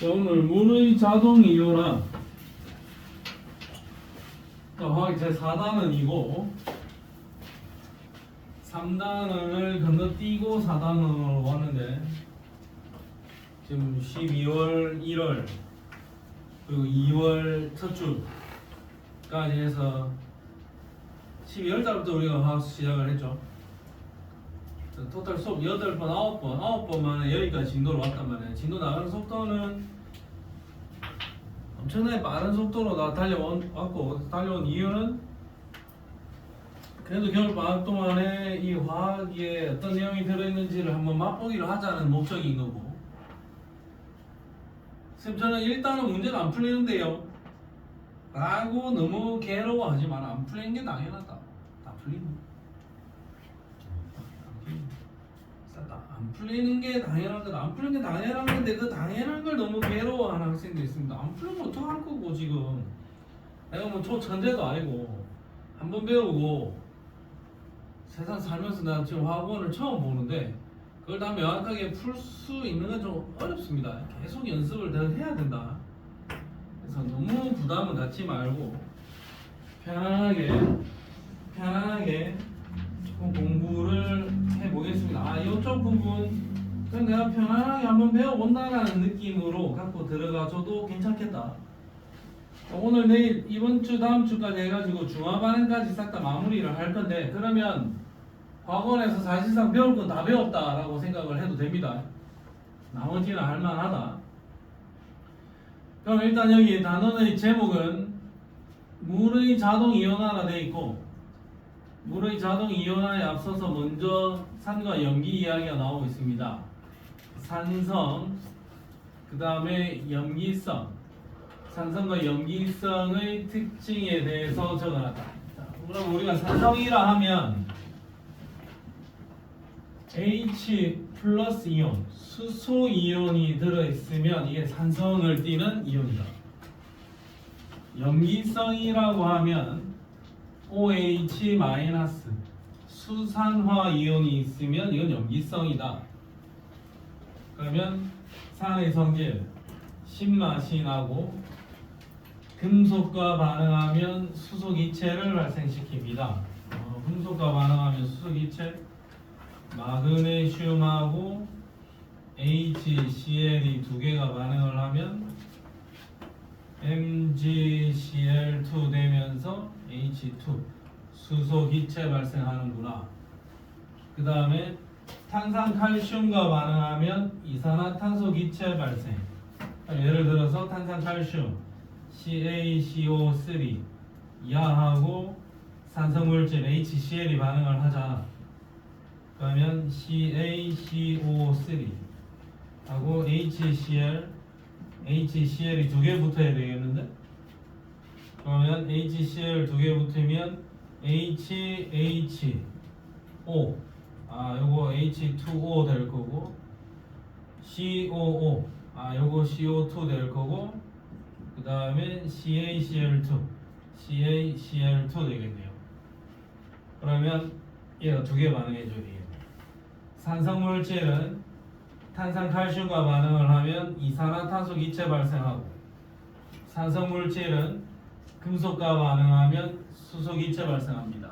자, 오늘 물의 자동 이온화 화학 제4단원이고 3단원을 건너뛰고 4단원으로 왔는데 지금 12월, 1월 그리고 2월 첫 주까지 해서 12월 달부터 우리가 화학 시작을 했죠. 토탈 수업 8번, 9번 만에 여기까지 진도로 왔단 말이에요. 진도 나가는 속도는 엄청나게 빠른 속도로 다 달려왔고, 달려온 이유는 그래도 겨울방학 동안에 이 화학에 어떤 내용이 들어있는지를 한번 맛보기를 하자는 목적인 거고, 선생님 저는 일단은 문제가 안 풀리는데요 라고 너무 괴로워하지 마라. 안 풀리는 게 당연하다. 다 풀린다. 안 풀리는 게 당연한 거다. 안 풀리는 게 당연한 건데 그 당연한 걸 너무 괴로워하는 학생도 있습니다. 안 풀리면 어떡할 거고 지금. 내가 뭐 초천재도 아니고 한 번 배우고 세상 살면서 나 지금 화학원을 처음 보는데 그걸 다 명확하게 풀 수 있는 건 좀 어렵습니다. 계속 연습을 더 해야 된다. 그래서 너무 부담은 갖지 말고 편안하게 조금 공부를 해보겠습니다. 이쪽 부분 그냥 내가 편안하게 한번 배워본다라는 느낌으로 갖고 들어가줘도 괜찮겠다. 오늘 내일 이번 주 다음 주까지 해가지고 중화반응까지 싹 다 마무리를 할 건데, 그러면 학원에서 사실상 배울 건 다 배웠다라고 생각을 해도 됩니다. 나머지는 할만하다. 그럼 일단 여기 단원의 제목은 물의 자동 이온화라 되어 있고, 물의 자동 이온화에 앞서서 먼저 산과 염기 이야기가 나오고 있습니다. 산성, 그 다음에 염기성, 산성과 염기성의 특징에 대해서 적어놨다. 그럼 우리가 산성이라 하면 H 플러스 이온, 수소 이온이 들어있으면 이게 산성을 띠는 이온이다. 염기성이라고 하면 OH 마이너스 수산화 이온이 있으면 이건 염기성이다. 그러면 산의 성질 신맛이 나고 금속과 반응하면 수소기체를 발생시킵니다. 금속과 반응하면 수소기체, 마그네슘하고 HCl이 두 개가 반응을 하면 MgCl2 되면서 H2 수소기체 발생하는구나. 그 다음에 탄산칼슘과 반응하면 이산화탄소기체 발생. 예를 들어서 탄산칼슘 CaCO3 야하고 산성물질 HCl이 반응을 하자. 그러면 CaCO3 하고 HCl이 두 개 붙어야 되겠는데? 그러면 HCl 두 개 붙으면 HHO 요거 H2O 될 거고, COO 요거 CO2 될 거고, 그 다음에 CaCl2 되겠네요. 그러면 얘가 두 개 반응해줘야 되겠네요. 산성물질은 탄산칼슘과 반응을 하면 이산화탄소 기체 발생하고, 산성물질은 금속과 반응하면 수소기체 발생합니다.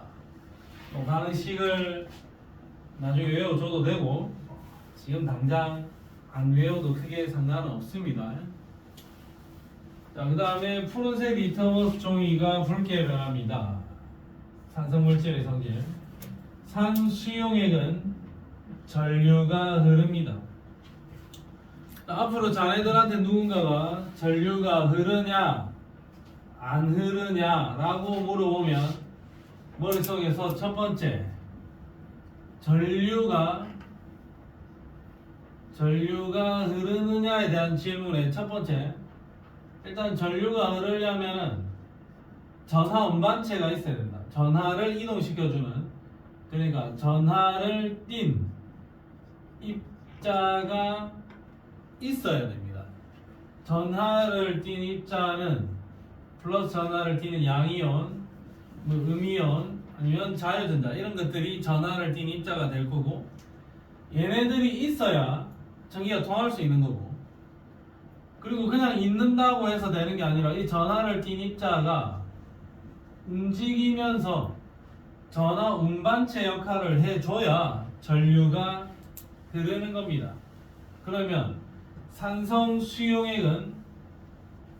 반응식을 나중에 외워줘도 되고 지금 당장 안 외워도 크게 상관은 없습니다. 자, 그 다음에 푸른색 리터머스 종이가 붉게 변합니다. 산성물질의 성질. 산수용액은 전류가 흐릅니다. 자, 앞으로 자네들한테 누군가가 전류가 흐르냐 안 흐르냐 라고 물어보면 머릿속에서 첫 번째 전류가 흐르느냐에 대한 질문의 첫 번째, 일단 전류가 흐르려면은 전하 운반체가 있어야 된다. 전하를 이동시켜주는, 그러니까 전하를 띤 입자가 있어야 됩니다. 전하를 띤 입자는 플러스 전하를 띠는 양이온, 뭐 음이온, 아니면 자유전자 이런 것들이 전하를 띤 입자가 될 거고, 얘네들이 있어야 전기가 통할 수 있는 거고, 그리고 그냥 있는다고 해서 되는 게 아니라 이 전하를 띤 입자가 움직이면서 전하 운반체 역할을 해줘야 전류가 흐르는 겁니다. 그러면 산성 수용액은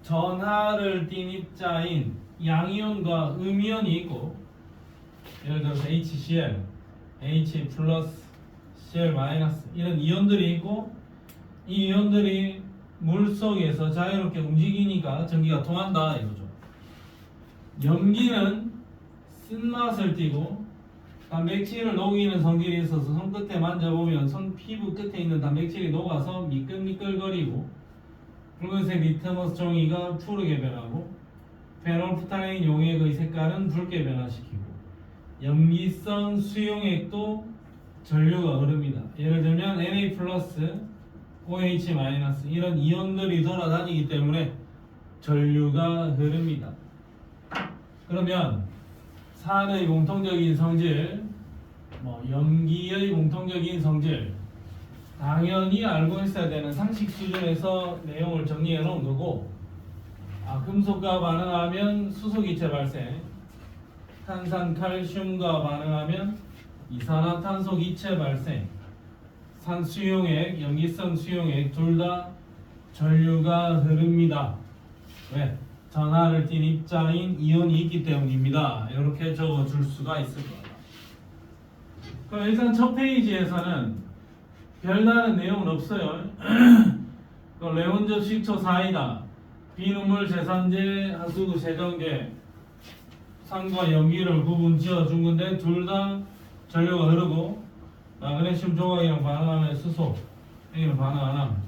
전하를 띤 입자인 양이온과 음이온이 있고, 예를 들어서 HCl, H 플러스, Cl 마이너스 이런 이온들이 있고, 이 이온들이 물 속에서 자유롭게 움직이니까 전기가 통한다 이거죠. 염기는 쓴맛을 띠고 단백질을 녹이는 성질이 있어서 손끝에 만져보면 손 피부 끝에 있는 단백질이 녹아서 미끌미끌거리고, 붉은색 리트머스 종이가 푸르게 변하고, 페놀프타레인 용액의 색깔은 붉게 변화시키고, 염기성 수용액도 전류가 흐릅니다. 예를 들면 Na+, OH- 이런 이온들이 돌아다니기 때문에 전류가 흐릅니다. 그러면 산의 공통적인 성질, 염기의 공통적인 성질, 당연히 알고 있어야 되는 상식 수준에서 내용을 정리해 놓은 거고, 금속과 반응하면 수소기체 발생, 탄산 칼슘과 반응하면 이산화탄소 기체 발생, 산수용액, 염기성 수용액 둘 다 전류가 흐릅니다. 왜? 전하를 띤 입자인 이온이 있기 때문입니다. 이렇게 적어줄 수가 있을 거예요. 그럼 일단 첫 페이지에서는 별다른 내용은 없어요. 레몬즙 식초 사이다, 비누물 제산제, 하수구 세정제, 산과 염기를 구분 지어 준 건데 둘 다 전류가 흐르고, 마그네슘 조각이랑 반응하면 수소, 여기는 반응 안 함.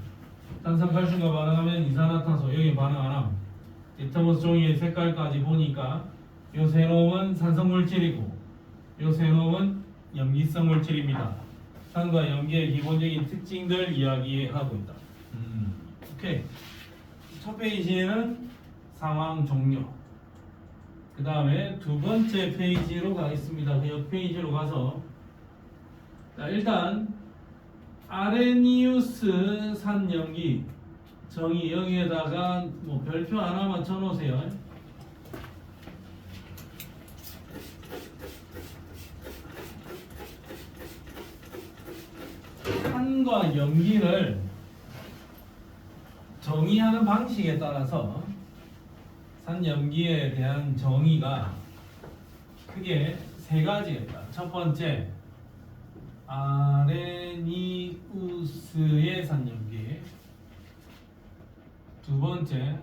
탄산칼슘과 반응하면 이산화탄소, 여기 반응 안 함. 리트머스 종이의 색깔까지 보니까 요 세 놈은 산성 물질이고 요 세 놈은 염기성 물질입니다. 산과 염기의 기본적인 특징들 이야기하고 있다. 오케이. 첫 페이지에는 상황 종료. 그 다음에 두 번째 페이지로 가겠습니다. 그 옆 페이지로 가서, 자, 일단 아레니우스 산염기 정의, 여기에다가 별표 하나만 쳐놓으세요. 산과 염기를 정의하는 방식에 따라서 산염기에 대한 정의가 크게 세 가지가 있다. 첫 번째, 아레니우스의 산염기. 두 번째,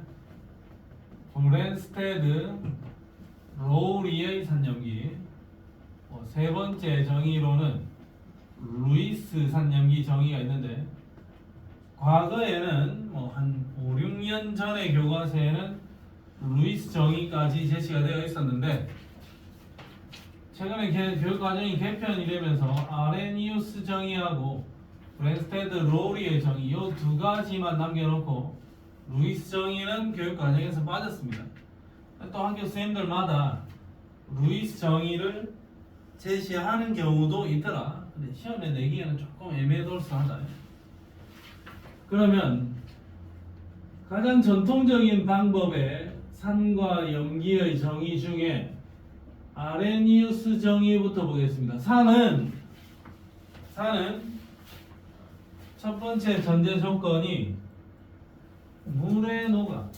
브랜스테드 로우리의 산염기. 세 번째 정의로는 루이스 산염기 정의가 있는데, 과거에는 한 5, 6년 전의 교과서에는 루이스 정의까지 제시가 되어 있었는데, 최근에 교육 과정이 개편이 되면서 아레니우스 정의하고 브랜스테드 로우리의 정의 이 두 가지만 남겨놓고 루이스 정의는 교육 과정에서 빠졌습니다. 또 학교 선생님들마다 루이스 정의를 제시하는 경우도 있더라. 근데 시험에 내기에는 조금 애매돌소하다. 그러면 가장 전통적인 방법의 산과 염기의 정의 중에 아레니우스 정의부터 보겠습니다. 산은 첫 번째 전제 조건이 물에 녹아.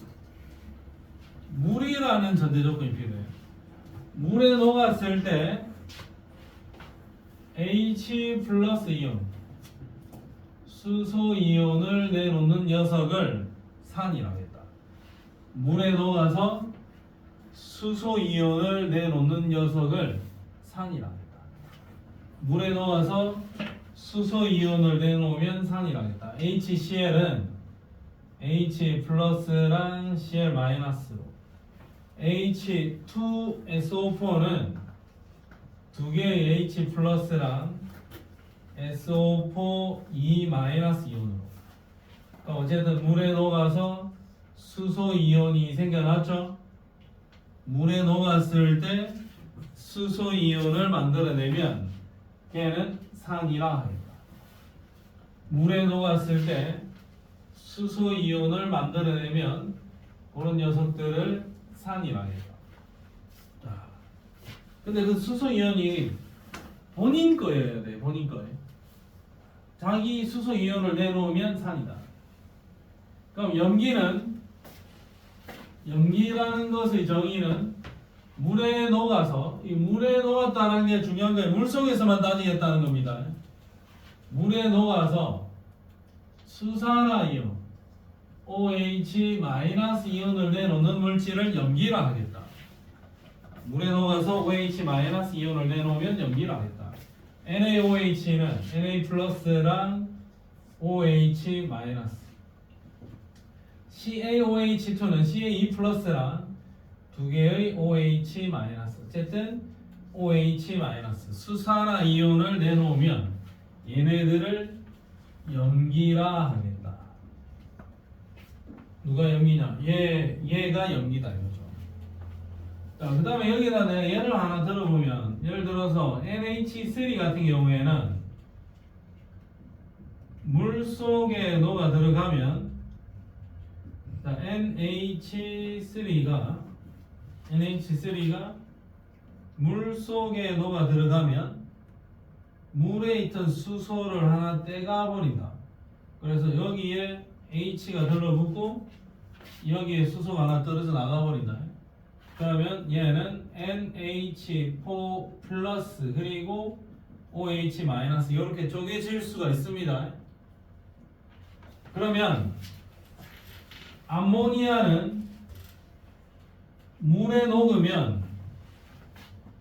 물이라는 전제 조건이 필요해요. 물에 녹았을 때 H 플러스 이온, 수소 이온을 내놓는 녀석을 산이라고 했다. 물에 녹아서 수소 이온을 내놓는 녀석을 산이라고 했다. 물에 녹아서 수소 이온을 내놓으면 산이라고 했다. HCl은 H 플러스랑 Cl 마이너스로, H2SO4는 두 개의 H 플러스랑 SO4 2 마이너스 이온으로. 그러니까 어쨌든 물에 녹아서 수소 이온이 생겨났죠. 물에 녹았을 때 수소 이온을 만들어내면 걔는 산이라 합니다. 물에 녹았을 때 수소 이온을 만들어내면 그런 녀석들을 산이라 해요. 자, 근데 그 수소 이온이 본인 거여야 돼. 본인 거예요. 자기 수소 이온을 내놓으면 산이다. 그럼 염기라는 것의 정의는 물에 녹아서, 이 물에 녹았다는 게 중요한 거예요. 물 속에서만 따지겠다는 겁니다. 물에 녹아서 수산화이온 OH- 이온을 내놓는 물질을 염기라 하겠다. 물에 녹아서 OH- 이온을 내놓으면 염기라 하겠다. NaOH는 Na+랑 OH-, CaOH2는 Ca2+랑 두 개의 OH-, 어쨌든 OH-, 수산화 이온을 내놓으면 얘네들을 염기라 하겠다. 누가 염기냐? 얘가 염기다 이거죠. 자, 그 다음에 여기다 내가 예를 하나 들어보면, 예를 들어서 NH3 같은 경우에는 물 속에 녹아 들어가면, 자, NH3가 물 속에 녹아 들어가면 물에 있던 수소를 하나 떼가 버린다. 그래서 여기에 H가 들러붙고 여기에 수소가 하나 떨어져 나가 버린다. 그러면 얘는 NH4+ 그리고 OH- 이렇게 쪼개질 수가 있습니다. 그러면 암모니아는 물에 녹으면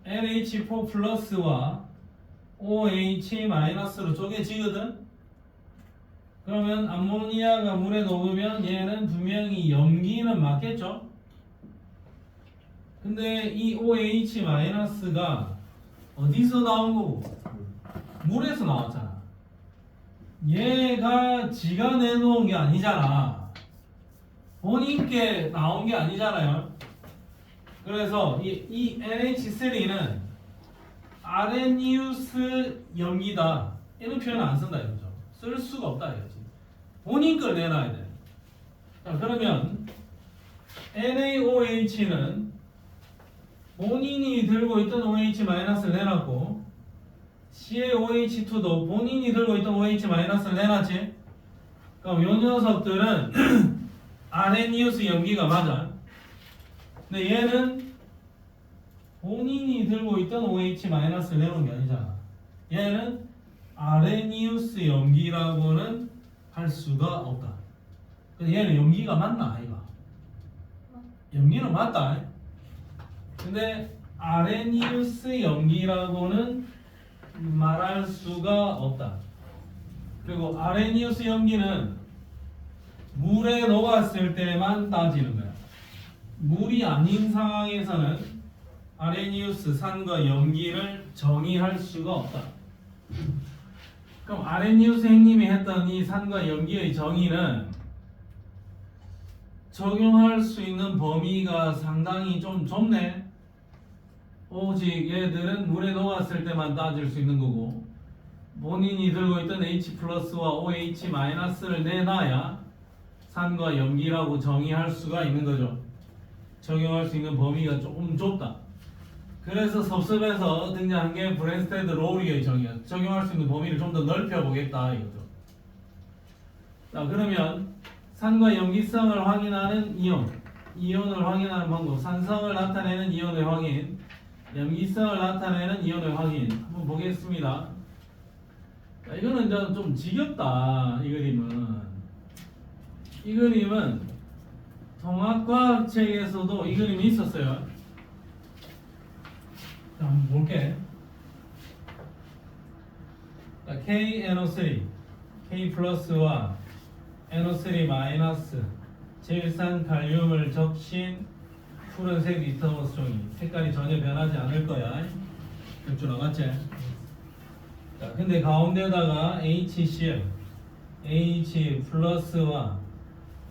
NH4+와 OH- 쪼개지거든. 그러면 암모니아가 물에 녹으면 얘는 분명히 염기는 맞겠죠? 근데 이 OH-가 어디서 나온 거고? 물에서 나왔잖아. 얘가 지가 내놓은 게 아니잖아. 본인께 나온 게 아니잖아요. 그래서 이 NH3는 아레니우스 염기다. 이런 표현 안 쓴다 이거죠. 쓸 수가 없다 이거지. 본인 걸 내놔야 돼. 자, 그러면 NaOH는 본인이 들고 있던 OH-를 내놨고, CaOH2도 본인이 들고 있던 OH-를 내놨지. 그럼 이 녀석들은 아레니우스 염기가 맞아. 근데 얘는 본인이 들고 있던 OH-를 내놓은 게 아니잖아. 얘는 아레니우스 염기라고는 할 수가 없다. 근데 얘는 염기가 맞나 아이가? 염기는 맞다. 근데 아레니우스 염기라고는 말할 수가 없다. 그리고 아레니우스 염기는 물에 녹았을 때만 따지는 거야. 물이 아닌 상황에서는 아레니우스 산과 염기를 정의할 수가 없다. 그럼 아레니우스 형님이 했던 이 산과 염기의 정의는 적용할 수 있는 범위가 상당히 좀 좁네. 오직 얘들은 물에 녹았을 때만 따질 수 있는 거고, 본인이 들고 있던 H+와 OH-를 내놔야 산과 염기라고 정의할 수가 있는 거죠. 적용할 수 있는 범위가 조금 좁다. 그래서 섭섭해서 등장한 게 브랜스테드 로우리의 정의야. 적용할 수 있는 범위를 좀 더 넓혀보겠다 이거죠. 자, 그러면 산과 염기성을 확인하는 이온을 확인하는 방법, 산성을 나타내는 이온의 확인, 염기성을 나타내는 이온의 확인 한번 보겠습니다. 자, 이거는 좀 지겹다. 이 그림은 통합과학 책에서도 이 그림이 있었어요. 자, 한번 볼게. 자, KNO3, K+와 NO3- 질산 칼륨을 적신 푸른색 리터머스 종이. 색깔이 전혀 변하지 않을 거야. 줄 나갔지? 자, 근데 가운데다가 HCl, H+와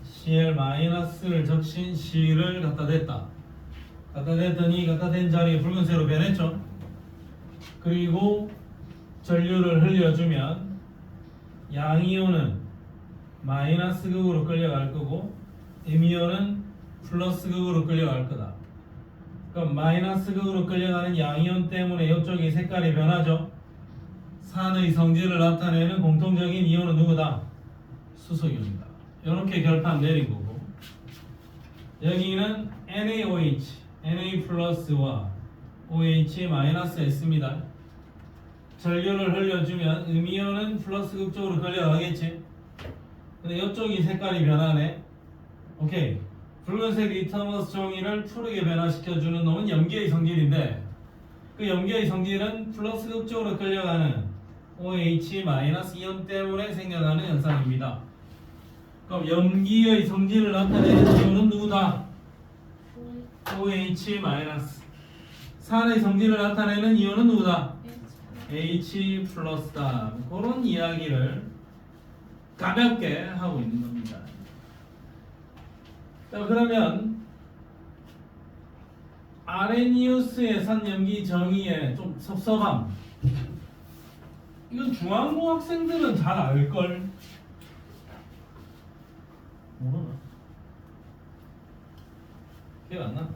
Cl-를 적신 C를 갖다 댔다. 갖다 댄 자리에 붉은색으로 변했죠. 그리고 전류를 흘려주면 양이온은 마이너스 극으로 끌려갈 거고 M이온은 플러스 극으로 끌려갈 거다. 그럼 마이너스 극으로 끌려가는 양이온 때문에 이쪽이 색깔이 변하죠. 산의 성질을 나타내는 공통적인 이온은 누구다? 수소이온이다. 이렇게 결판 내린 거고, 여기는 NaOH, Na 플러스와 OH 마이너스 S입니다. 전류를 흘려주면 음이온은 플러스 극 쪽으로 끌려가겠지. 근데 이쪽이 색깔이 변하네. 오케이. 붉은색 리터머스 종이를 푸르게 변화시켜주는 놈은 염기의 성질인데, 그 염기의 성질은 플러스 극 쪽으로 끌려가는 OH 마이너스 이온 때문에 생겨나는 현상입니다. 그럼 염기의 성질을 나타내는 이온은 누구다? OH 마이너스. 산의 성질을 나타내는 이온은 누구다? H 플러스다. 그런 이야기를 가볍게 하고 있는 겁니다. 자, 그러면 아레니우스의 산염기 정의에 좀 섭섭함. 이건 중앙고 학생들은 잘 알걸? 모르나? 기억 안 나?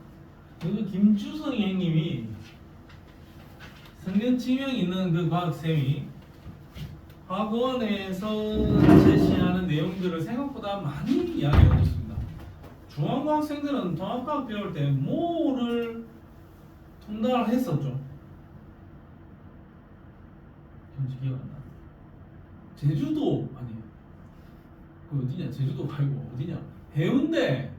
그 김주성이 형님이 성견지명 있는 그 과학쌤이 학원에서 제시하는 내용들을 생각보다 많이 이야기하고 있습니다. 중앙고 학생들은 통합과학 배울 때 뭐를 통달을 했었죠? 현지 기억 안 나. 제주도 아니에요. 그 어디냐? 제주도 말고 어디냐? 해운대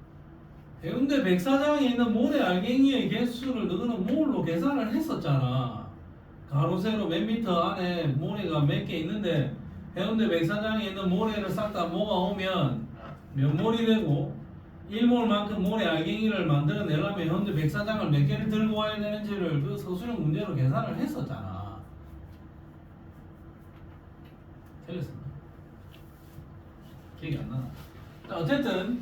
백사장에 있는 모래 알갱이의 개수를 너는 뭘로 계산을 했었잖아. 가로 세로 몇 미터 안에 모래가 몇 개 있는데 해운대 백사장에 있는 모래를 싹 다 모아오면 몇 몰이 되고 1몰만큼 모래 알갱이를 만들어내려면 해운대 백사장을 몇 개를 들고 와야 되는지를 그 서술형 문제로 계산을 했었잖아. 틀렸습니다. 기억이 안 나. 자, 어쨌든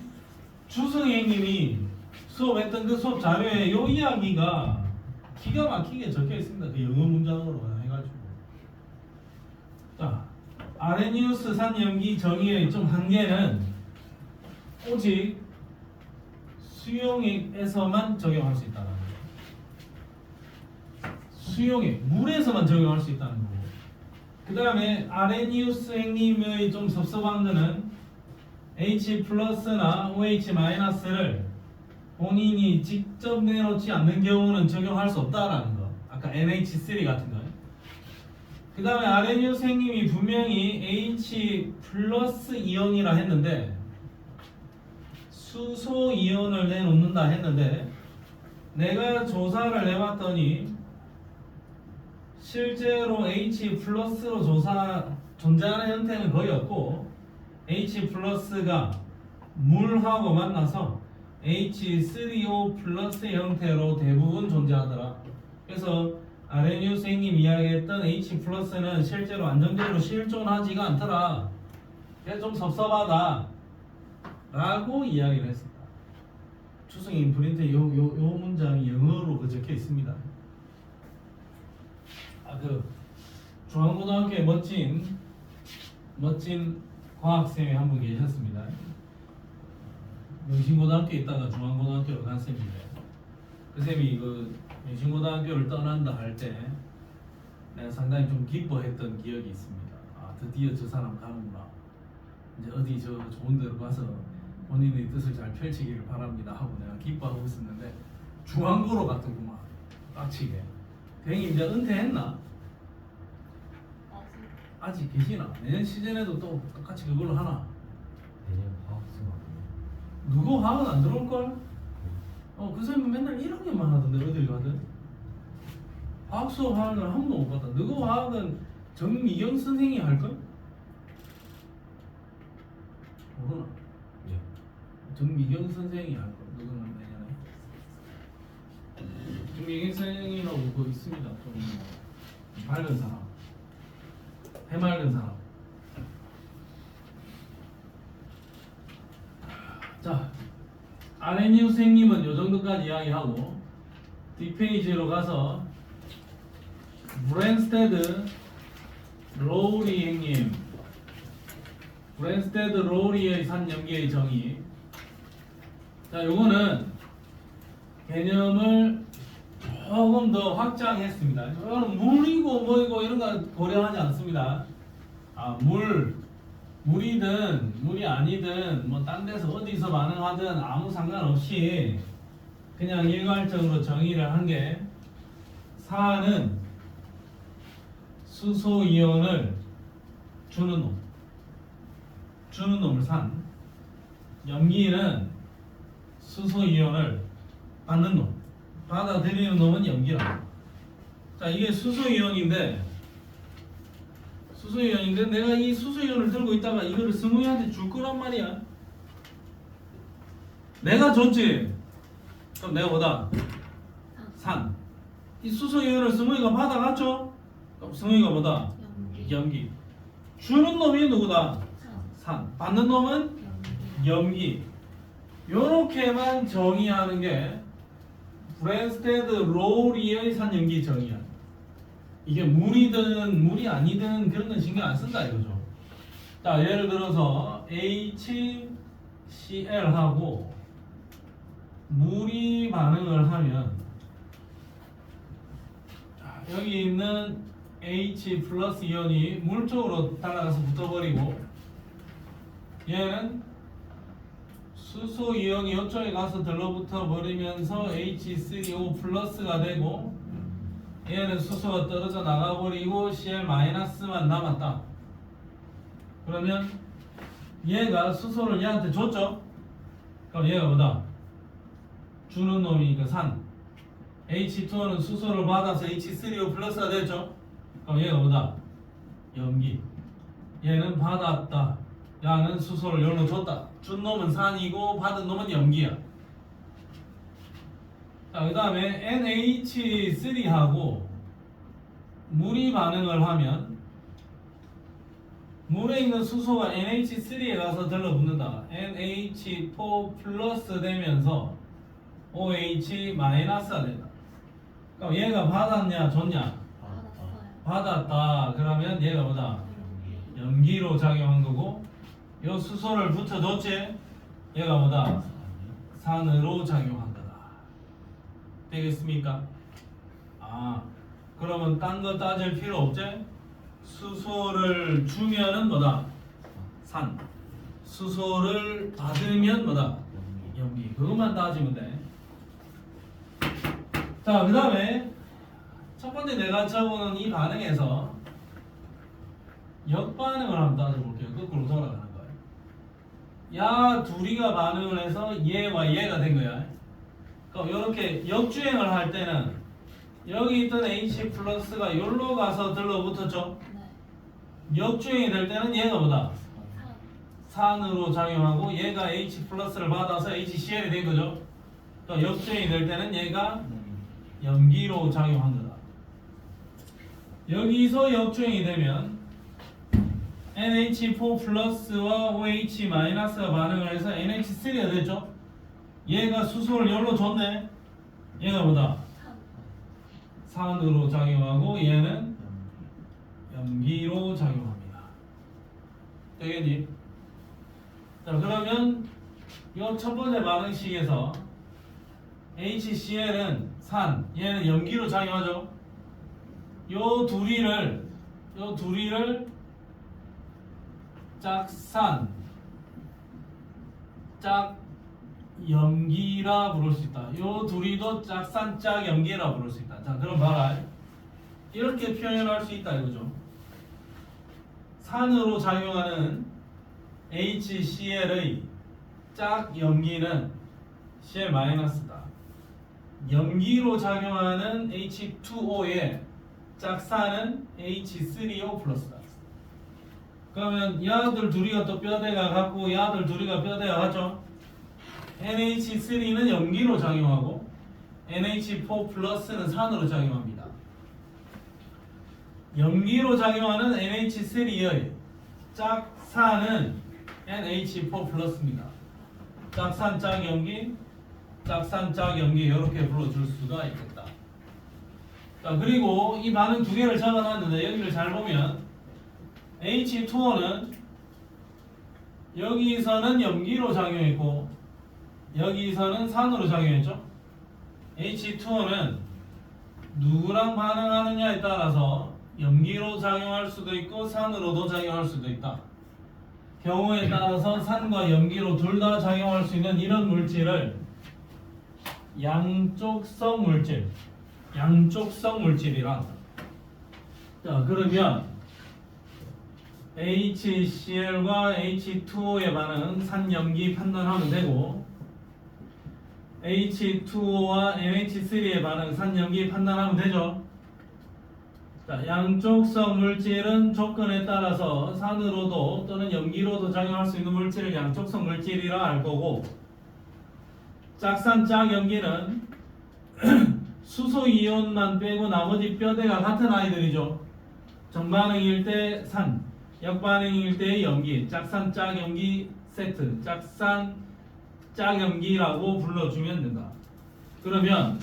주성행님이 수업했던 그 수업 자료에 요 이야기가 기가 막히게 적혀 있습니다. 그 영어 문장으로 해가지고. 자, 아레니우스 산염기 정의의 좀 한계는 오직 수용액에서만 적용할 수 있다는 거예요. 수용액, 물에서만 적용할 수 있다는 거고. 그 다음에 아레니우스 행님의 좀 섭섭한 거는 H 플러스나 OH 마이너스를 본인이 직접 내놓지 않는 경우는 적용할 수 없다라는 거. 아까 NH3 같은 거. 그 다음에 아레니우스 행님이 분명히 H 플러스 이온이라 했는데 수소 이온을 내놓는다 했는데 내가 조사를 해봤더니 실제로 H 플러스로 존재하는 형태는 거의 없고 H 플러스가 물하고 만나서 H3O 플러스의 형태로 대부분 존재하더라. 그래서 아레니우스 형님 이야기했던 H 플러스는 실제로 안정적으로 실존하지가 않더라. 그래서 좀 섭섭하다 라고 이야기를 했습니다. 추승인 프린트에 요 문장이 영어로 그 적혀 있습니다. 그 중앙고등학교에 멋진 과학쌤이 한 분 계셨습니다. 명신고등학교에 있다가 중앙고등학교로 간 쌤인데 그 쌤이 그 명신고등학교를 떠난다 할 때 내가 상당히 좀 기뻐했던 기억이 있습니다. 아, 드디어 저 사람 가는구나. 이제 어디 저 좋은 데로 가서 본인의 뜻을 잘 펼치기를 바랍니다 하고 내가 기뻐하고 있었는데 중앙고로 갔더구만. 빡치게. 대행님 이제 은퇴했나? 아직 계시나? 내년 시즌에도 또 똑같이 그걸로 하나? 내년 화학수업 누구 화학은 안 들어올걸? 그 사람은 맨날 1학년만 하던데 어딜 가든 화학 수업 하는 걸 한 번도 못 봤다. 누구 화학은 정미경 선생이 할걸? 모르나? 예. 정미경 선생이 할걸. 누구는 내년에 정미경 선생이라고 그거 있습니다. 좀 밝은 사람, 해맑은 사람. 자, 아레니우스 형님은 요 정도까지 이야기하고 뒷페이지로 가서 브랜스테드 로우리 형님 브랜스테드 로리의 산염기의 정의. 자, 요거는 개념을 조금 더 확장했습니다. 이거는 물이고 뭐이고 이런 거 고려하지 않습니다. 물이든 물이 아니든 뭐 딴 데서 어디서 반응하든 아무 상관없이 그냥 일괄적으로 정의를 한 게, 산은 수소 이온을 주는 놈을 산, 염기는 수소 이온을 받는 놈, 받아들이는 놈은 염기라고. 자, 이게 수소 이온인데 내가 이 수소 이온을 들고 있다가 이거를 승우이한테 줄 거란 말이야. 내가 줬지. 그럼 내가 뭐다? 산. 이 수소 이온을 승우이가 받아갔죠? 그럼 승우이가 뭐다? 염기. 주는 놈이 누구다? 산. 받는 놈은 염기. 요렇게만 정의하는 게 브랜스테드 로리의 산염기 정의야. 이게 물이든 물이 아니든 그런 건 신경 안 쓴다 이거죠. 자, 예를 들어서 HCl하고 물이 반응을 하면, 자, 여기 있는 H 플러스 이온이 물 쪽으로 달아가서 붙어버리고, 얘는 수소 이온이 이쪽에 가서 들러붙어 버리면서 H3O 플러스가 되고, 얘는 수소가 떨어져 나가버리고 Cl 마이너스만 남았다. 그러면 얘가 수소를 얘한테 줬죠? 그럼 얘가 뭐다? 주는 놈이니까 산. H2O는 수소를 받아서 H3O 플러스가 됐죠? 그럼 얘가 뭐다? 염기. 얘는 받았다. 야는 수소를 여기로 줬다. 준 놈은 산이고 받은 놈은 염기야. 자, 그 다음에 NH3하고 물이 반응을 하면, 물에 있는 수소가 NH3에 가서 들러붙는다. NH4 플러스 되면서 OH 마이너스가 된다. 그럼 얘가 받았냐 줬냐? 받았다. 그러면 얘가 뭐다? 염기로 작용한 거고, 요 수소를 붙여줬지? 얘가 뭐다? 산으로 작용한 거다. 되겠습니까? 그러면 딴 거 따질 필요 없지? 수소를 주면은 뭐다? 산. 수소를 받으면 뭐다? 염기. 그것만 따지면 돼. 자, 그 다음에 첫 번째 내가 적어놓은 이 반응에서 역반응을 한번 따져볼게요. 거꾸로 돌아가는 거예요. 야 둘이가 반응을 해서 얘와 얘가 된 거야. 그럼 이렇게 역주행을 할 때는 여기 있던 H 플러스가 여기로 가서 들러붙었죠? 역주행이 될 때는 얘가 뭐다? 산으로 작용하고 얘가 H 플러스를 받아서 HCl이 된 거죠? 그러니까 역주행이 될 때는 얘가 염기로 작용한 거다. 여기서 역주행이 되면 NH4 플러스와 OH 마이너스가 반응을 해서 NH3가 됐죠? 얘가 수소를 열로 줬네. 얘가 뭐다? 산으로 작용하고 얘는 염기로 작용합니다. 되겠니? 자, 그러면 이 첫 번째 반응식에서 HCl은 산, 얘는 염기로 작용하죠. 요 둘이를 짝산, 짝염기라 부를 수 있다. 요 둘이도 짝산, 짝염기라 부를 수 있다. 자, 그럼 봐라. 이렇게 표현할 수 있다 이거죠. 산으로 작용하는 HCl의 짝염기는 Cl-다. 염기로 작용하는 H2O의 짝산은 H3O 플러스다. 그러면 야들 둘이가 또 뼈대가 같고 야들 둘이가 뼈대가 같죠? NH3는 염기로 작용하고 NH4 플러스는 산으로 작용합니다. 염기로 작용하는 NH3의 짝산은 NH4 플러스입니다. 짝산 짝염기, 짝산 짝염기 이렇게 불러줄 수가 있겠다. 자, 그리고 이 반응 두 개를 적어놨는데 여기를 잘 보면 H2O는 여기서는 염기로 작용했고 여기서는 산으로 작용했죠. H2O는 누구랑 반응하느냐에 따라서 염기로 작용할 수도 있고 산으로도 작용할 수도 있다. 경우에 따라서 산과 염기로 둘 다 작용할 수 있는 이런 물질을 양쪽성 물질이라 한다. 자, 그러면 HCl과 H2O의 반응 산염기 판단하면 되고 H2O와 NH3의 반응 산염기 판단하면 되죠. 자, 양쪽성 물질은 조건에 따라서 산으로도 또는 염기로도 작용할 수 있는 물질을 양쪽성 물질이라 할 거고 짝산 짝염기는 수소 이온만 빼고 나머지 뼈대가 같은 아이들이죠. 정반응일 때 산, 역반응일 때 염기, 짝산 짝염기 세트, 짝산 짝염기라고 불러주면 된다. 그러면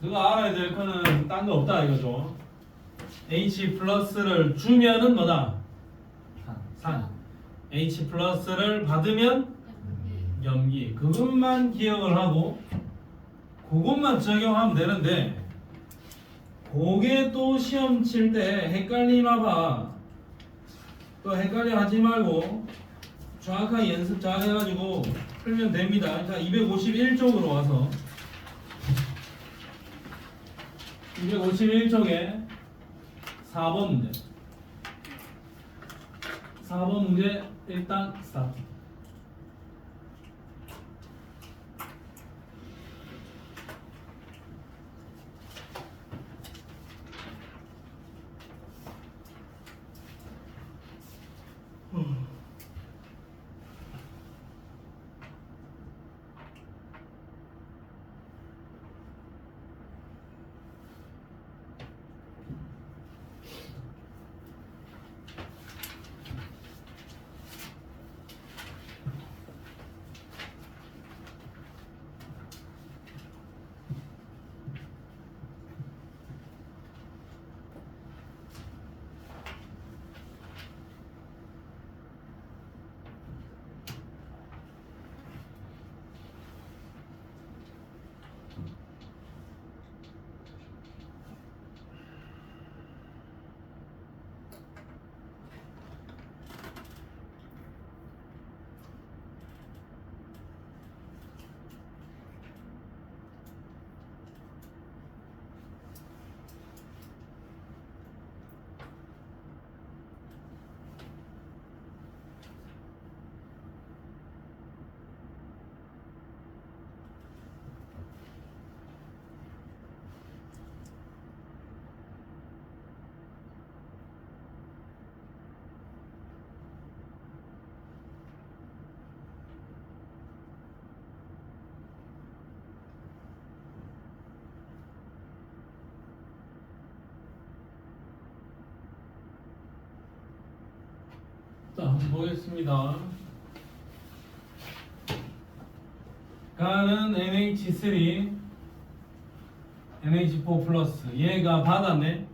너가 알아야 될 거는 딴 거 없다 이거죠. H 플러스를 주면은 뭐다? 산. H 플러스를 받으면 염기. 그것만 기억을 하고 그것만 적용하면 되는데 그게 또 시험 칠 때 헷갈리나 봐. 또 헷갈려 하지 말고 정확하게 연습 잘 해가지고 풀면 됩니다. 자, 251쪽으로 와서 251쪽에 4번 문제. 4번 문제 일단 스타트. 자, 한번 보겠습니다. 가는 NH3, NH4 플러스. 얘가 받았네.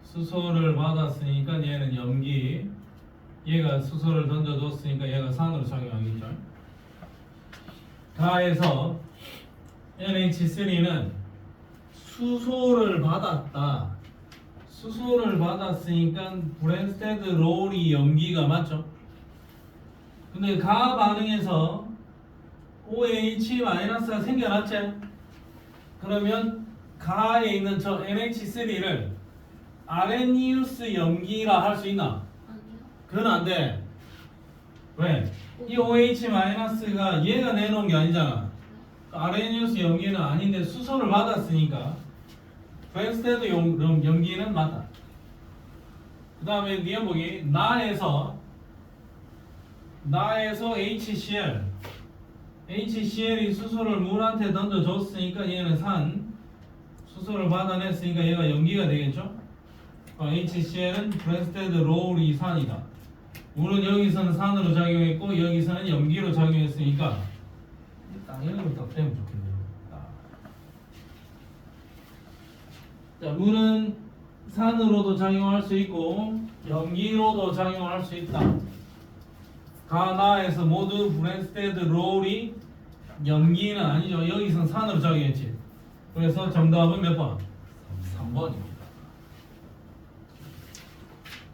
수소를 받았으니까 얘는 염기. 얘가 수소를 던져줬으니까 얘가 산으로 작용하겠죠. 가에서 NH3는 수소를 받았다. 수소를 받았으니까 브랜스테드 롤이 염기가 맞죠? 근데 가 반응에서 OH-가 생겨났지? 그러면 가에 있는 저 NH3를 아레니우스 염기라 할 수 있나? 아니요. 그건 안 돼. 왜? 이 OH-가 얘가 내놓은 게 아니잖아. 아레니우스 염기는 아닌데 수소를 받았으니까 브랜스테드 염기는 맞다. 그 다음에 니은보기 나에서 HCl이 수소를 물한테 던져줬으니까 얘는 산, 수소를 받아냈으니까 얘가 염기가 되겠죠? HCl은 브랜스테드 롤이 산이다. 물은 여기서는 산으로 작용했고 여기서는 염기로 작용했으니까 딱 이런 걸 딱 되면 좋겠네요. 자, 물은 산으로도 작용할 수 있고 염기로도 작용할 수 있다. 가나에서 모두 브랜스테드 롤이 염기는 아니죠. 여기서는 산으로 작용했지. 그래서 정답은 몇 번? 3번입니다.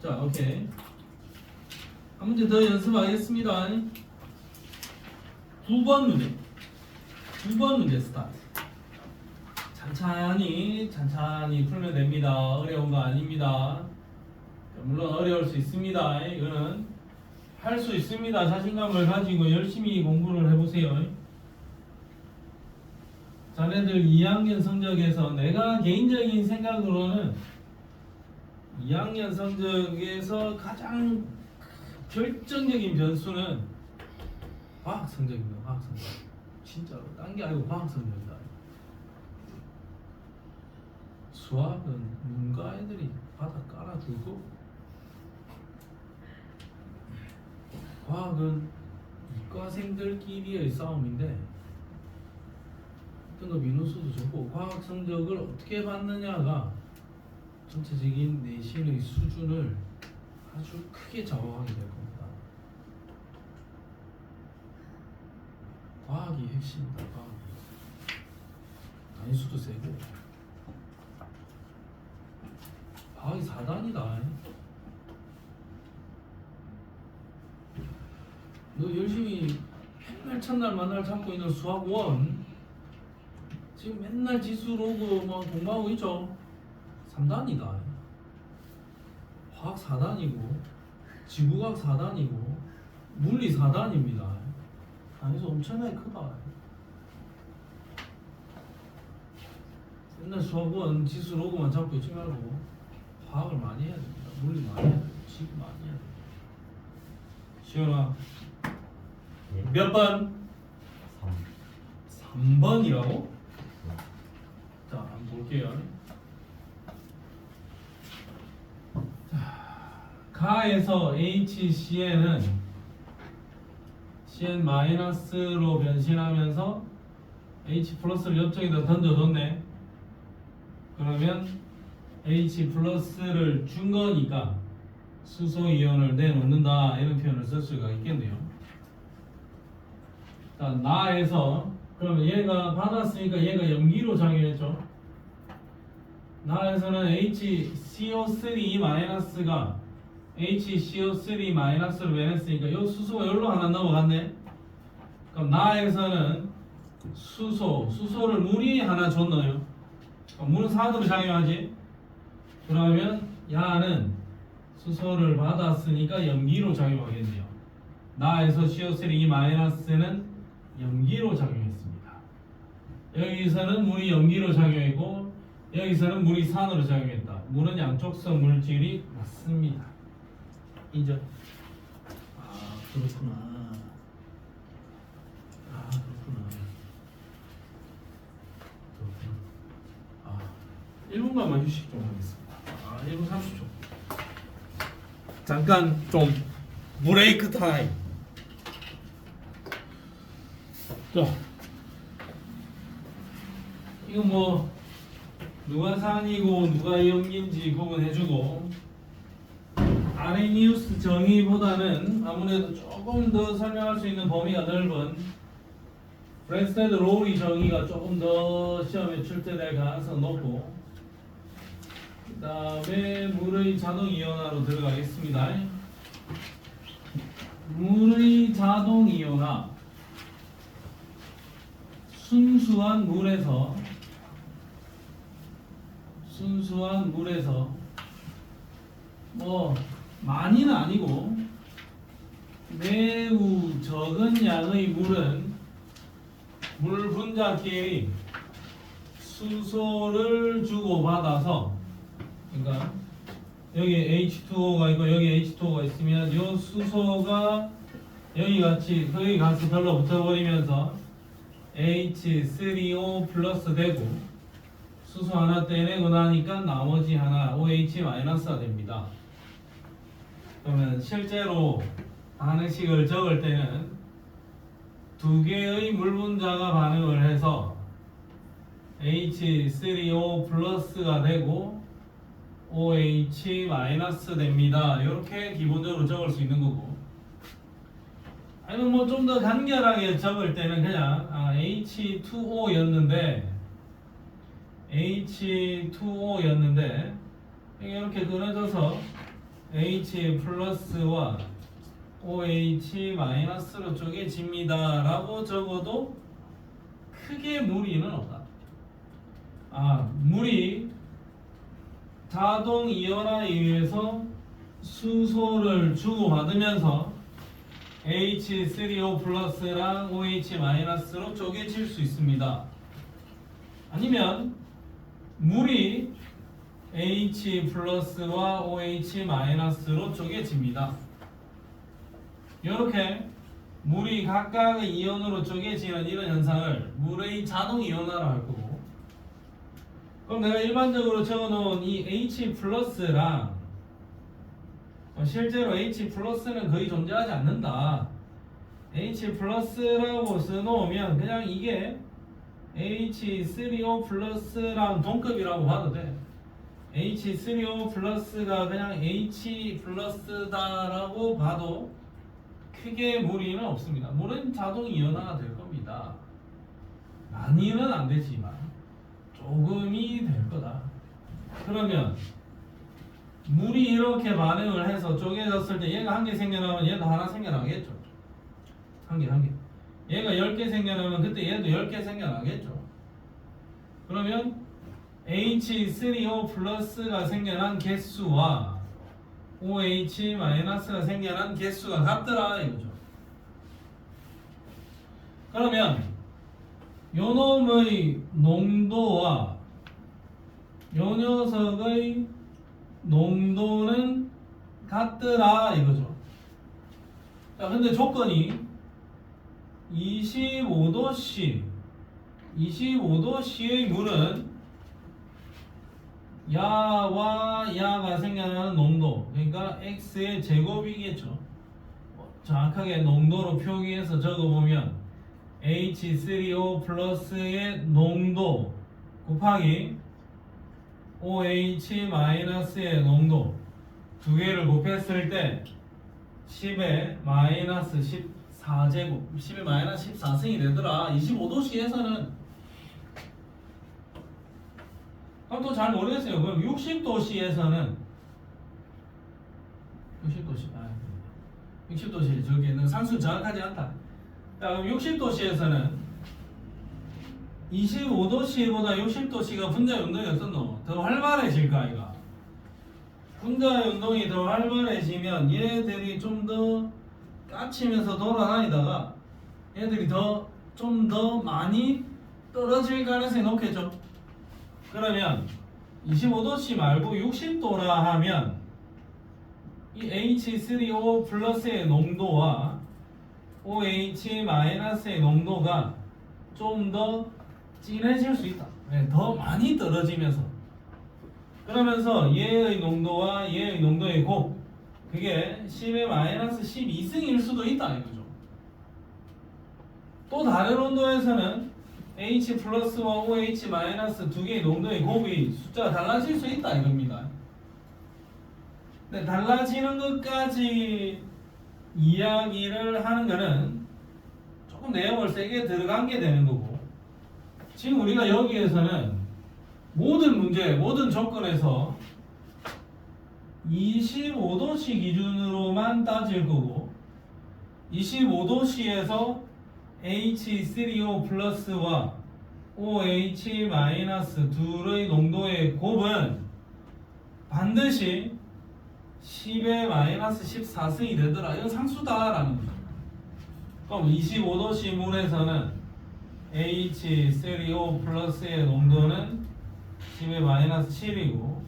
자, 오케이. 한 문제 더 연습하겠습니다. 두 번 문제 스타트. 찬찬히 풀면 됩니다. 어려운 거 아닙니다. 물론 어려울 수 있습니다. 이거는 할 수 있습니다. 자신감을 가지고 열심히 공부를 해보세요. 자네들 2학년 성적에서 내가 개인적인 생각으로는 2학년 성적에서 가장 결정적인 변수는 과학 성적입니다. 과학 성적. 진짜로 딴 게 아니고 과학 성적이다. 수학은 문과 애들이 바닥 깔아두고 과학은 이과생들끼리의 싸움인데 어떤 거 민우수도 좋고 과학 성적을 어떻게 받느냐가 전체적인 내신의 수준을 아주 크게 좌우하게 될 겁니다. 과학이 핵심이다. 과학이. 단위수도 세고 과학이 4단이다. 너 열심히 맨날 첫날 만날 잡고 있는 수학 1 지금 맨날 지수로 오고 막 공부하고 있죠. 3단이다. 화학 4단이고 지구과학 4단이고 물리 4단입니다. 단위수 엄청나게 크다. 맨날 수학 1 지수로 오고만 잡고 있지 말고 화학을 많이 해야 됩니다. 물리 많이 해야 됩니다. 지구 많이 해야 됩니다. 시연아 몇 번? 3번이라고? 자, 한번 볼게요. 자, 가에서 HCn은 Cn-로 변신하면서 H 플러스를 옆쪽에다 던져줬네. 그러면 H 플러스를 준 거니까 수소 이온을 내놓는다 이런 표현을 쓸 수가 있겠네요. 자, 나에서 그러면 얘가 받았으니까 얘가 염기로 작용했죠. 나에서는 HCO3-가 HCO3-로 변했으니까 이 수소가 여기로 하나 넘어갔네. 그럼 나에서는 수소를 물이 하나 줬네요. 물은 산으로 작용하지. 그러면 야는 수소를 받았으니까 염기로 작용하겠네요. 나에서 CO3-는 염기로 작용했습니다. 여기서는 물이 염기로 작용했고 여기서는 물이 산으로 작용했다. 물은 양쪽성 물질이 맞습니다. 인정? 아, 그렇구나. 아, 그렇구나. 1분간만 휴식 좀 하겠습니다. 1분 30초. 잠깐 좀 브레이크 타임. 자, 이거 뭐 누가 산이고 누가 염기인지 구분해주고 아레니우스 정의보다는 아무래도 조금 더 설명할 수 있는 범위가 넓은 브랜스테드 롤이 정의가 조금 더 시험에 출제될 가능성이 높고 그 다음에 물의 자동 이온화로 들어가겠습니다. 물의 자동 이온화 순수한 물에서 뭐 많이는 아니고 매우 적은 양의 물은 물 분자끼리 수소를 주고받아서 그러니까 여기 H2O가 있고 여기 H2O가 있으면 이 수소가 여기 가서 별로 붙어버리면서 H3O 플러스 되고 수소 하나 떼내고 나니까 나머지 하나 OH 마이너스가 됩니다. 그러면 실제로 반응식을 적을 때는 두 개의 물 분자가 반응을 해서 H3O 플러스가 되고 OH 마이너스 됩니다. 이렇게 기본적으로 적을 수 있는 거고 아니면 뭐 좀 더 간결하게 적을 때는 그냥 H2O였는데 이렇게 끊어져서 H 플러스와 OH 마이너스로 쪼개집니다 라고 적어도 크게 무리는 없다. 물이 자동 이온화에 의해서 수소를 주고받으면서 H3O 플러스랑 OH 마이너스로 쪼개질 수 있습니다. 아니면 물이 H 플러스와 OH 마이너스로 쪼개집니다. 이렇게 물이 각각의 이온으로 쪼개지는 이런 현상을 물의 자동 이온화라 할 거고, 그럼 내가 일반적으로 적어놓은 이 H 플러스랑 실제로 H 플러스는 거의 존재하지 않는다. H 플러스라고 써놓으면 그냥 이게 H3O 플러스랑 동급이라고 봐도 돼. H3O 플러스가 그냥 H 플러스다라고 봐도 크게 무리는 없습니다. 물은 자동 이온화가 될 겁니다. 많이는 안 되지만 조금이 될 거다. 그러면 물이 이렇게 반응을 해서 쪼개졌을 때 얘가 한 개 생겨나면 얘도 하나 생겨나겠죠. 한 개. 얘가 10개 생겨나면 그때 얘도 10개 생겨나겠죠. 그러면 H3O 플러스가 생겨난 개수와 OH 마이너스가 생겨난 개수가 같더라 이거죠. 그러면 요 놈의 농도와 요 녀석의 농도는 같더라 이거죠. 자, 근데 조건이 25도씨의 물은 야와 야가 생겨나는 농도, 그러니까 x의 제곱이겠죠. 정확하게 농도로 표기해서 적어보면 H3O 플러스의 농도 곱하기 OH 마이너스의 농도 두 개를 곱했을 때 10의 마이너스 14제곱 10의 마이너스 14승이 되더라. 25도씨에서는 그럼 또 잘 모르겠어요. 그럼 60도씨에서는 60도씨 저기는 상수 정확하지 않다. 자, 그럼 60도씨에서는 25도씨보다 60도씨가 분자 운동이 어떻노? 더 활발해질까 아이가? 분자 운동이 더 활발해지면 얘들이 좀 더 까치면서 돌아다니다가 얘들이 좀 더 많이 떨어질 가능성이 높겠죠. 그러면 25도씨 말고 60도라 하면 이 H3O 플러스의 농도와 OH 마이너스의 농도가 좀 더 진해질 수 있다. 더 많이 떨어지면서 그러면서 얘의 농도와 얘의 농도의 곱 그게 10의 마이너스 12승일 수도 있다 이거죠. 또 다른 온도에서는 H 플러스와 OH 마이너스 두 개의 농도의 곱이 숫자가 달라질 수 있다 이겁니다. 근데 달라지는 것까지 이야기를 하는 거는 조금 내용을 세게 들어간 게 되는 거고, 지금 우리가 여기에서는 모든 문제, 모든 조건에서 25도씨 기준으로만 따질 거고 25도씨에서 H3O 플러스와 OH 마이너스 둘의 농도의 곱은 반드시 10의 마이너스 14승이 되더라. 이건 상수다라는 거죠. 그럼 25도씨 물에서는 H3O 플러스의 농도는 10의 마이너스 7이고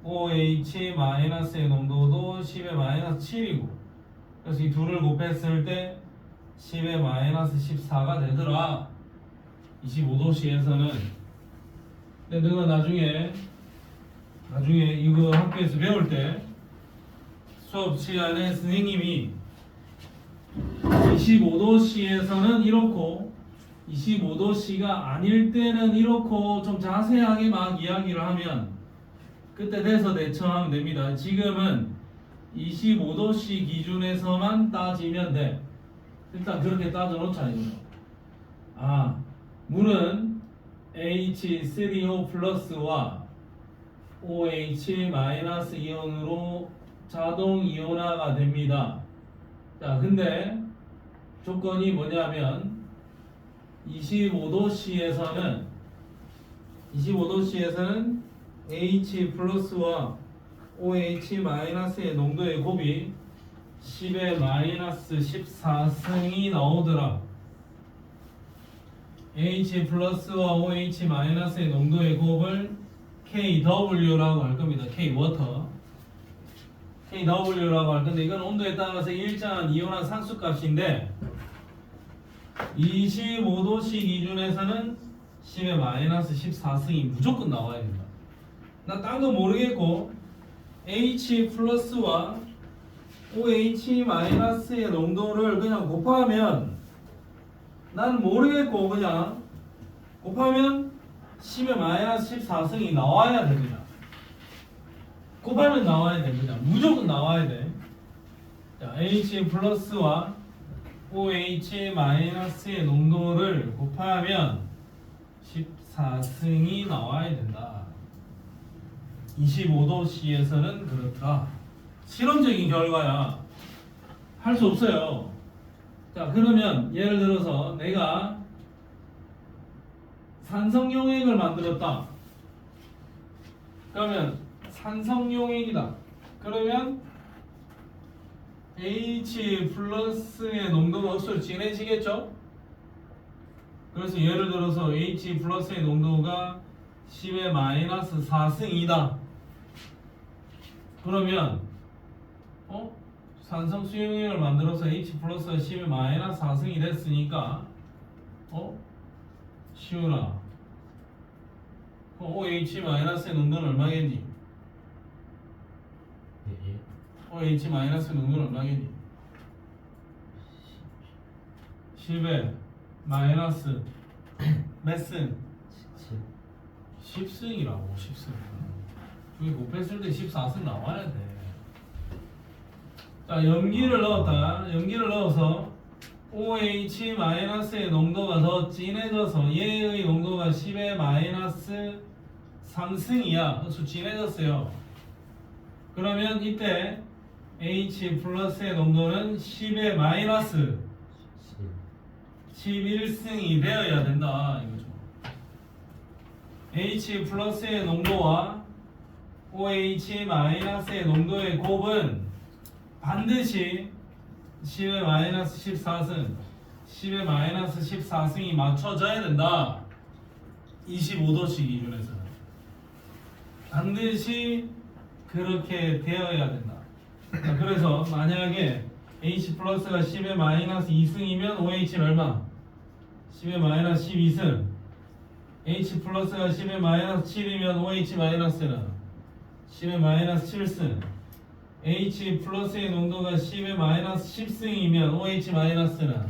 OH 마이너스의 농도도 10의 마이너스 7이고 그래서 이 둘을 곱했을 때 10의 마이너스 14가 되더라. 25도씨에서는. 근데 너가 나중에 이거 학교에서 배울 때 수업 시간에 선생님이 25도씨에서는 이렇고 25도씨가 아닐 때는 이렇고 좀 자세하게 막 이야기를 하면 그때 돼서 대처하면 됩니다. 지금은 25도씨 기준에서만 따지면 돼. 일단 그렇게 따져놓자 이거죠. 아, 물은 H3O 플러스와 OH 마이너스 이온으로 자동 이온화가 됩니다. 자, 근데 조건이 뭐냐면 25도씨에서는 H 플러스와 OH 마이너스의 농도의 곱이 10의 마이너스 14승이 나오더라. H 플러스와 OH 마이너스의 농도의 곱을 KW라고 할 겁니다. K 워터. KW라고 할 건데 이건 온도에 따라서 일정한 이온화 상수값인데 25도씨 기준에서는 10의 마이너스 14승이 무조건 나와야 된다. 나 딴 거 모르겠고 H 플러스와 OH 마이너스의 농도를 그냥 곱하면 나는 모르겠고 그냥 곱하면 10의 마이너스 14승이 나와야 됩니다. 곱하면 나와야 됩니다. 무조건 나와야 돼. 자, H 플러스와 OH 마이너스의 농도를 곱하면 14승이 나와야 된다. 25도씨에서는 그렇다. 실험적인 결과야. 할 수 없어요. 자, 그러면 예를 들어서 내가 산성용액을 만들었다. 그러면 산성용액이다. 그러면 H 플러스의 농도가 억수로 진해지겠죠? 그래서 예를 들어서 H 플러스의 농도가 10의 마이너스 4승이다. 그러면 산성 수용액을 만들어서 H 플러스가 10의 마이너스 4승이 됐으니까 시우나 OH 마이너스의 농도는 얼마겠니? 네. OH 마이너스 농도는 얼마겠니? 10의 마이너스 몇 승? 10승이라고 10승. 저기 곱했을 때 14승 나와야 돼. 자, 염기를 넣었다. 염기를 넣어서 OH 마이너스의 농도가 더 진해져서 얘의 농도가 10의 마이너스 3승이야. 그래서 진해졌어요. 그러면 이때 H 플러스의 농도는 10의 마이너스 11승이 되어야 된다 이거죠. H 플러스의 농도와 OH 마이너스의 농도의 곱은 반드시 10의 마이너스 14승 10의 마이너스 14승이 맞춰져야 된다. 25도씨 기준에서는 반드시 그렇게 되어야 된다. 자, 그래서 만약에 H 플러스가 10의 마이너스 2승이면 OH는 얼마? 10의 마이너스 12승. H 플러스가 10의 마이너스 7이면 OH 마이너스는 10의 마이너스 7승. H 플러스의 농도가 10의 마이너스 10승이면 OH 마이너스는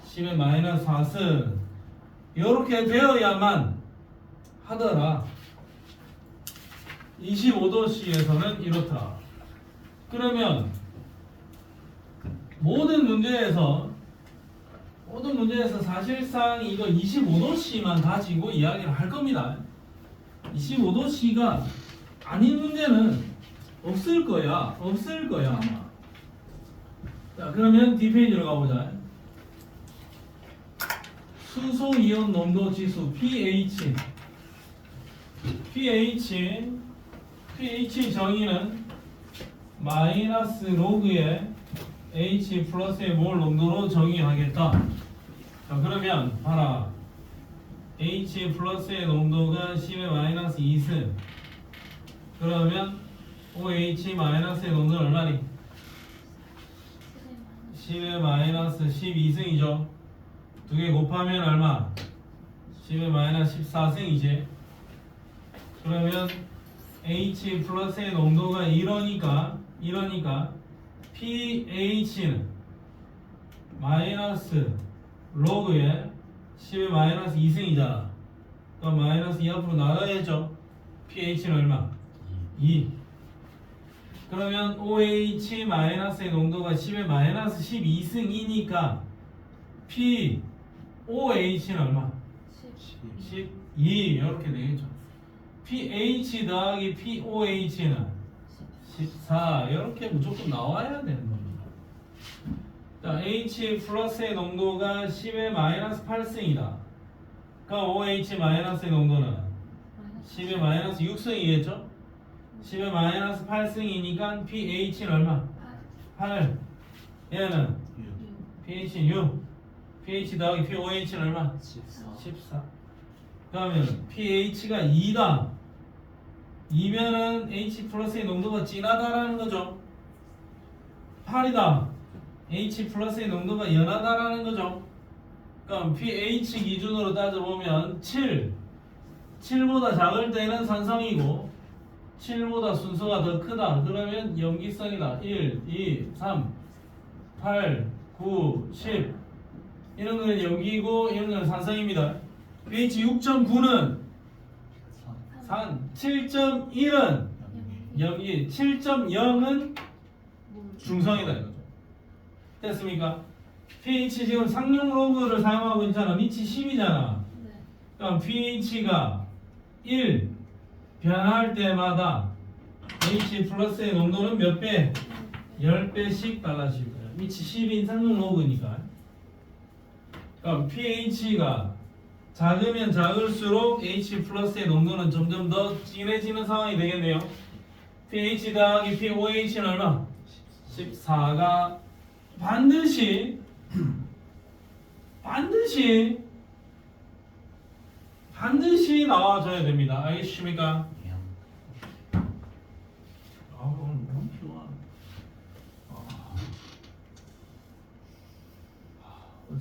10의 마이너스 4승. 이렇게 되어야만 하더라. 25도씨에서는 이렇더라. 그러면 모든 문제에서 사실상 이거 25도씨만 가지고 이야기를 할 겁니다. 25도씨가 아닌 문제는 없을 거야 아마. 자, 그러면 뒷페이지로 가보자. 수소이온 농도 지수 pH 정의는 마이너스 로그의 H 플러스의 몰 농도로 정의하겠다. 자, 그러면 봐라. H 플러스의 농도가 10의 마이너스 2승. 그러면 OH 마이너스의 농도는 얼마니? 10의 마이너스 12승이죠. 두 개 곱하면 얼마? 10의 마이너스 14승이지. 그러면 H 플러스의 농도가 이러니까 pH는 마이너스 로그의 10의 마이너스 2승이잖아. 그럼 마이너스 2 앞으로 나가야죠. pH는 얼마? 2. 그러면 OH 마이너스의 농도가 10의 마이너스 12승이니까 POH는 얼마? 10. 12 이렇게 되겠죠. pH 더하기 POH는 14 이렇게 무조건 나와야 되는 겁니다. 자, H 플러스의 농도가 10의 마이너스 8승이다. 그럼 OH 마이너스의 농도는 10의 마이너스 6승이겠죠? 10의 마이너스 8승이니까 pH는 얼마? 8. 얘는 pH는 6. pH 더하기 POH는 얼마? 14. 그러면 pH가 2다. 2면은 H 플러스의 농도가 진하다라는 거죠. 8이다. H 플러스의 농도가 연하다라는 거죠. 그럼 pH 기준으로 따져보면 7. 7보다 작을 때는 산성이고 7보다 순서가 더 크다. 그러면 염기성이다. 1, 2, 3, 8, 9, 10. 이런 거는 염기고 이런 거는 산성입니다. pH 6.9는 산, 7.1은 염기, 7.0은 중성이다 이거죠. 됐습니까? pH 지금 상용 로그를 사용하고 있잖아. 밑이 10이잖아. 그럼 pH가 1 변할 때마다 H 플러스의 농도는 몇 배? 10배씩 달라질 거야. 밑이 10인 상용 로그니까. 그럼 pH가 작으면 작을수록 H 플러스의 농도는 점점 더 진해지는 상황이 되겠네요. pH 더하기 POH는 얼마? 14가 반드시 나와줘야 됩니다. 알겠습니까? 오늘 너무 피곤하네.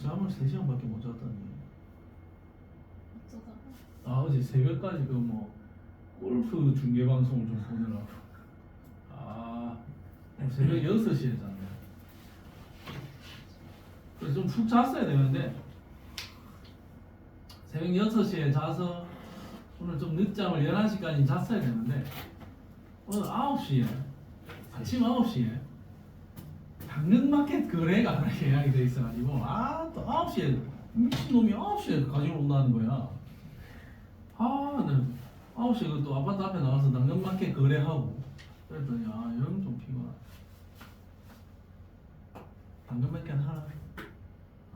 잠을 3시간밖에 못 잤더니 어제 새벽까지 그 뭐 골프 중계 방송을 좀 보느라고 새벽 6시에 잤네. 그래서 좀 푹 잤어야 되는데 새벽 6시에 자서 오늘 좀 늦잠을 11시까지 잤어야 되는데 오늘 9시에 아침 9시에 당근마켓 거래가 예약이 돼 있어가지고 또 9시에 미친놈이 9시에 가지고 온다는 거야. 네. 9시에 또 아파트 앞에 나와서 당근마켓 거래하고 그랬더니 영 좀 피곤하다. 당근마켓 하나.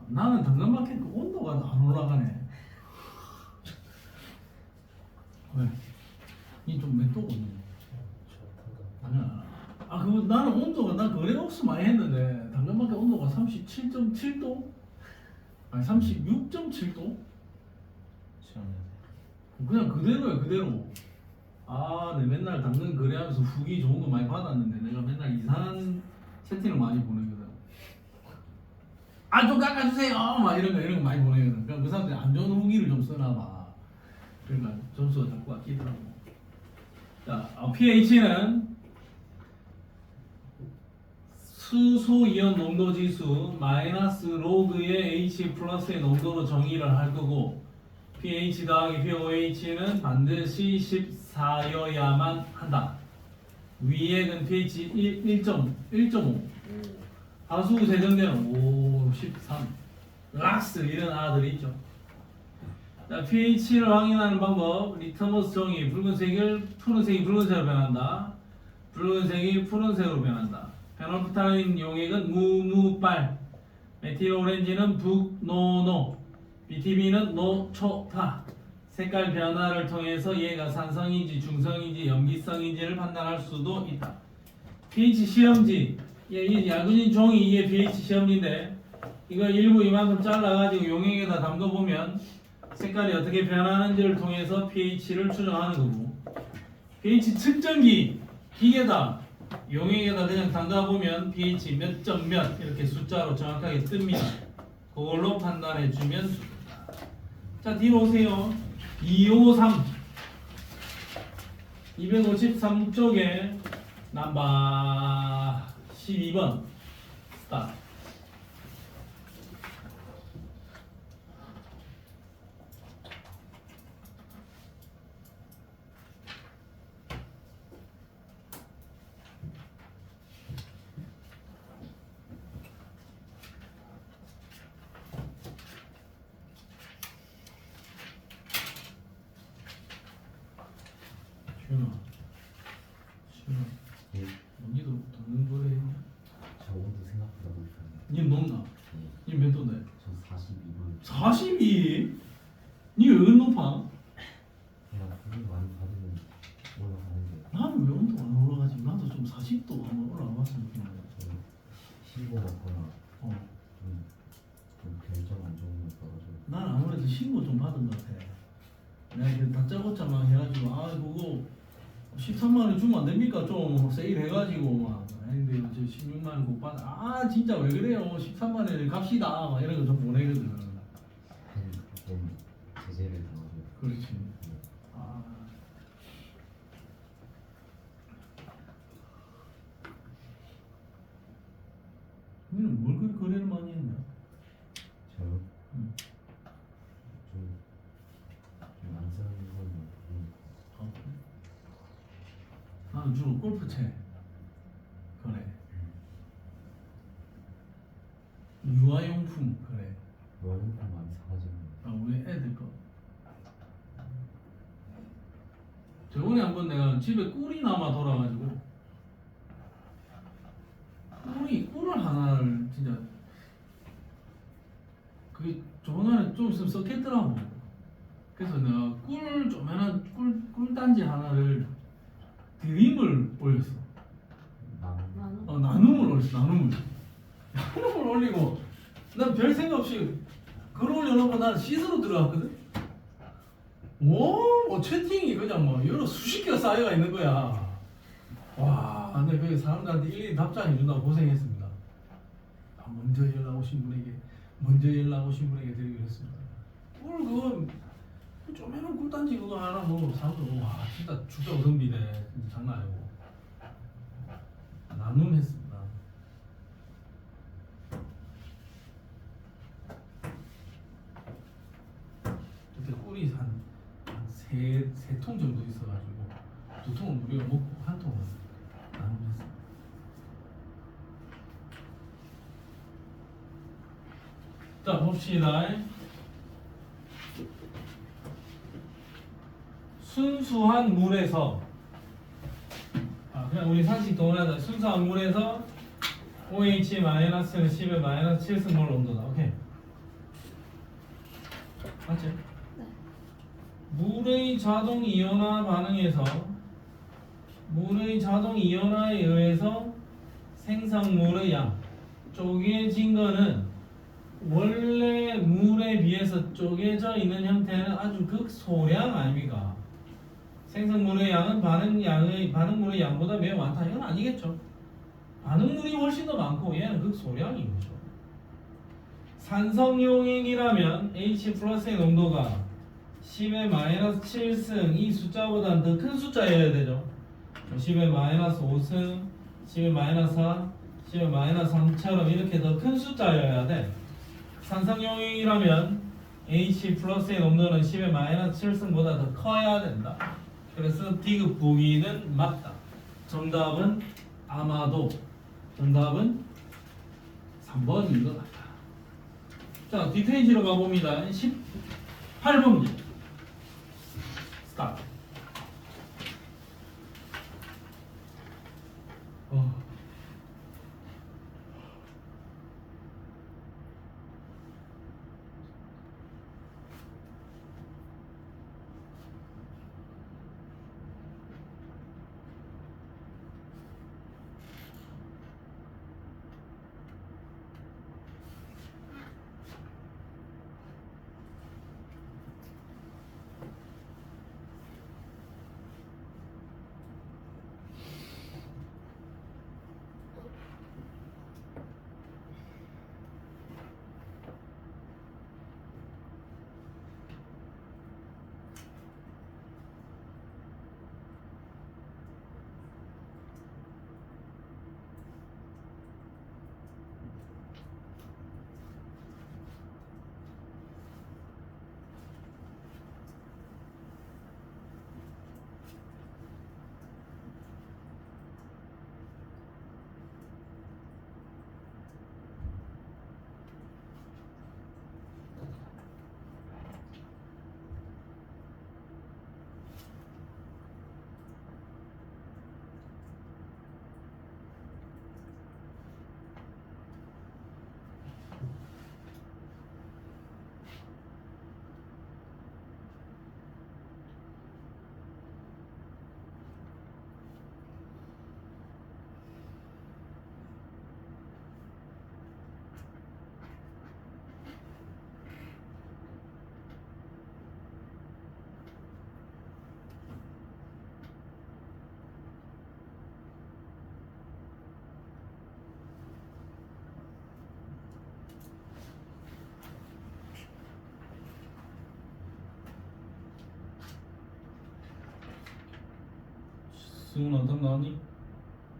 나는 당근마켓 그 온도가 안 올라가네. 왜? 니 좀 맷도거든. 아니야. 그거 나는 온도가 난 거래 옥수 많이 했는데 당근마켓 온도가 37.7도? 아니 36.7도? 그냥 그대로야 그대로. 내 맨날 당근 거래하면서 후기 좋은 거 많이 받았는데 내가 맨날 이상한 채팅을 많이 보내거든. 좀 깎아주세요 막 이런 거 많이 보내거든. 그럼 그 사람들이 안 좋은 후기를 좀 써놔봐. 그러니까 점수가 자꾸 아끼더라고. 자, pH는 수소 이온 농도 지수 마이너스 로그의 H 플러스의 농도로 정의를 할 거고 pH 더하기 POH는 반드시 14여야만 한다. 위에는 pH 1.5 하수 세정제는 13 락스 이런 아들이 있죠. 자, pH를 확인하는 방법 리트머스 종이 붉은색이 붉은색으로 변한다. 붉은색이 푸른색으로 변한다. 페놀프탈린 용액은 무무빨, 메틸 오렌지는 북노노, BTB는 노초타. 색깔 변화를 통해서 얘가 산성인지 중성인지 염기성인지를 판단할 수도 있다. pH 시험지, 이 야구진 종이 이게 pH 시험지인데 이거 일부 이만큼 잘라가지고 용액에다 담궈보면 색깔이 어떻게 변하는지를 통해서 pH를 추정하는 거고 pH 측정기 기계다. 용액에다 그냥 담가보면 pH 몇 점 몇 이렇게 숫자로 정확하게 뜹니다. 그걸로 판단해주면 좋다. 자, 뒤로 오세요. 253 253쪽에 넘버 12번 스타트. 42? 니왜 이렇게 높아? 그냥 돈이 많이 받으면 올라가는데 나는 왜 온도가 안 올라가지? 나도 좀 40도 한번 올라가봤으면 좋겠는데. 저는 신고 받거나 어. 좀 결정 안 좋은 거 떨어져. 난 아무래도 신고 좀 받은 것 같아. 내가 그 다짜고짜 막 해가지고 아 그거 13만 원 주면 안 됩니까? 좀 세일 해가지고 막 아닌데 저 16만 원 못 받아. 아 진짜 왜 그래요? 13만 원에 갑시다. 막 이런 거 좀 보내거든. 좀 제재를 당하고. 그렇지. 아. 너는 뭘 그리 거래를 많이 했냐? 저요? 응. 좀안 쓰는 건 아, 그래? 나는 주로 골프채 그래. 유아용품 그래. 월급을 많이 사가지고. 아, 우리 애들 거. 저번에 한번 내가 집에 꿀이 남아 돌아가지고 꿀을 하나를 진짜 그게 저번에 좀 있으면 썩겠더라고. 그래서 내가 꿀 조그만한 꿀단지 하나를 드림을 올렸어. 나는 나눔을 올렸어. 나눔을 올리고 난 별 생각 없이 글 올려놓고 난 씻으러 들어갔거든. 뭐 채팅이 그냥 뭐 여러 수십 개가 쌓여가 있는 거야. 와, 근데 그 사람들한테 일일이 답장해 준다고 고생했습니다. 먼저 연락 오신 분에게 드리기로 했습니다. 꿀 그거 쪼매는 꿀단지 그거 하나 뭐 사면 와 진짜 죽자 우성비네. 진짜 장난 아니고 나눔했습니다. 그때 꿀이 세 통 정도 있어가지고 2통은 우리가 먹고 1통은 나눔했어. 자 봅시다. 순수한 물에서 그냥 우리 상식 동일하다. 순수한 물에서 OH-는 10의 마이너스 7승몰 온도다. 오케이. 맞지? 네. 물의 자동 이온화 반응에서 물의 자동 이온화에 의해서 생성물의 양 쪼개진 거는 원래 물에 비해서 쪼개져 있는 형태는 아주 극소량 아닙니까? 생성물의 양은 반응물의 양보다 매우 많다. 이건 아니겠죠. 반응물이 훨씬 더 많고 얘는 극소량인 거죠. 산성용액이라면 H 플러스의 농도가 10의 마이너스 7승 이 숫자보다는 더 큰 숫자여야 되죠. 10의 마이너스 5승, 10의 마이너스 4, 10의 마이너스 3처럼 이렇게 더 큰 숫자여야 돼. 산성용액이라면 H 플러스의 농도는 10의 마이너스 7승보다 더 커야 된다. 그래서 D급 보기는 맞다. 정답은 아마도 정답은 3번인 것 같다. 자, 디테일지로 가봅니다. 18번 문제. 스타트. 승훈아 답 나왔니?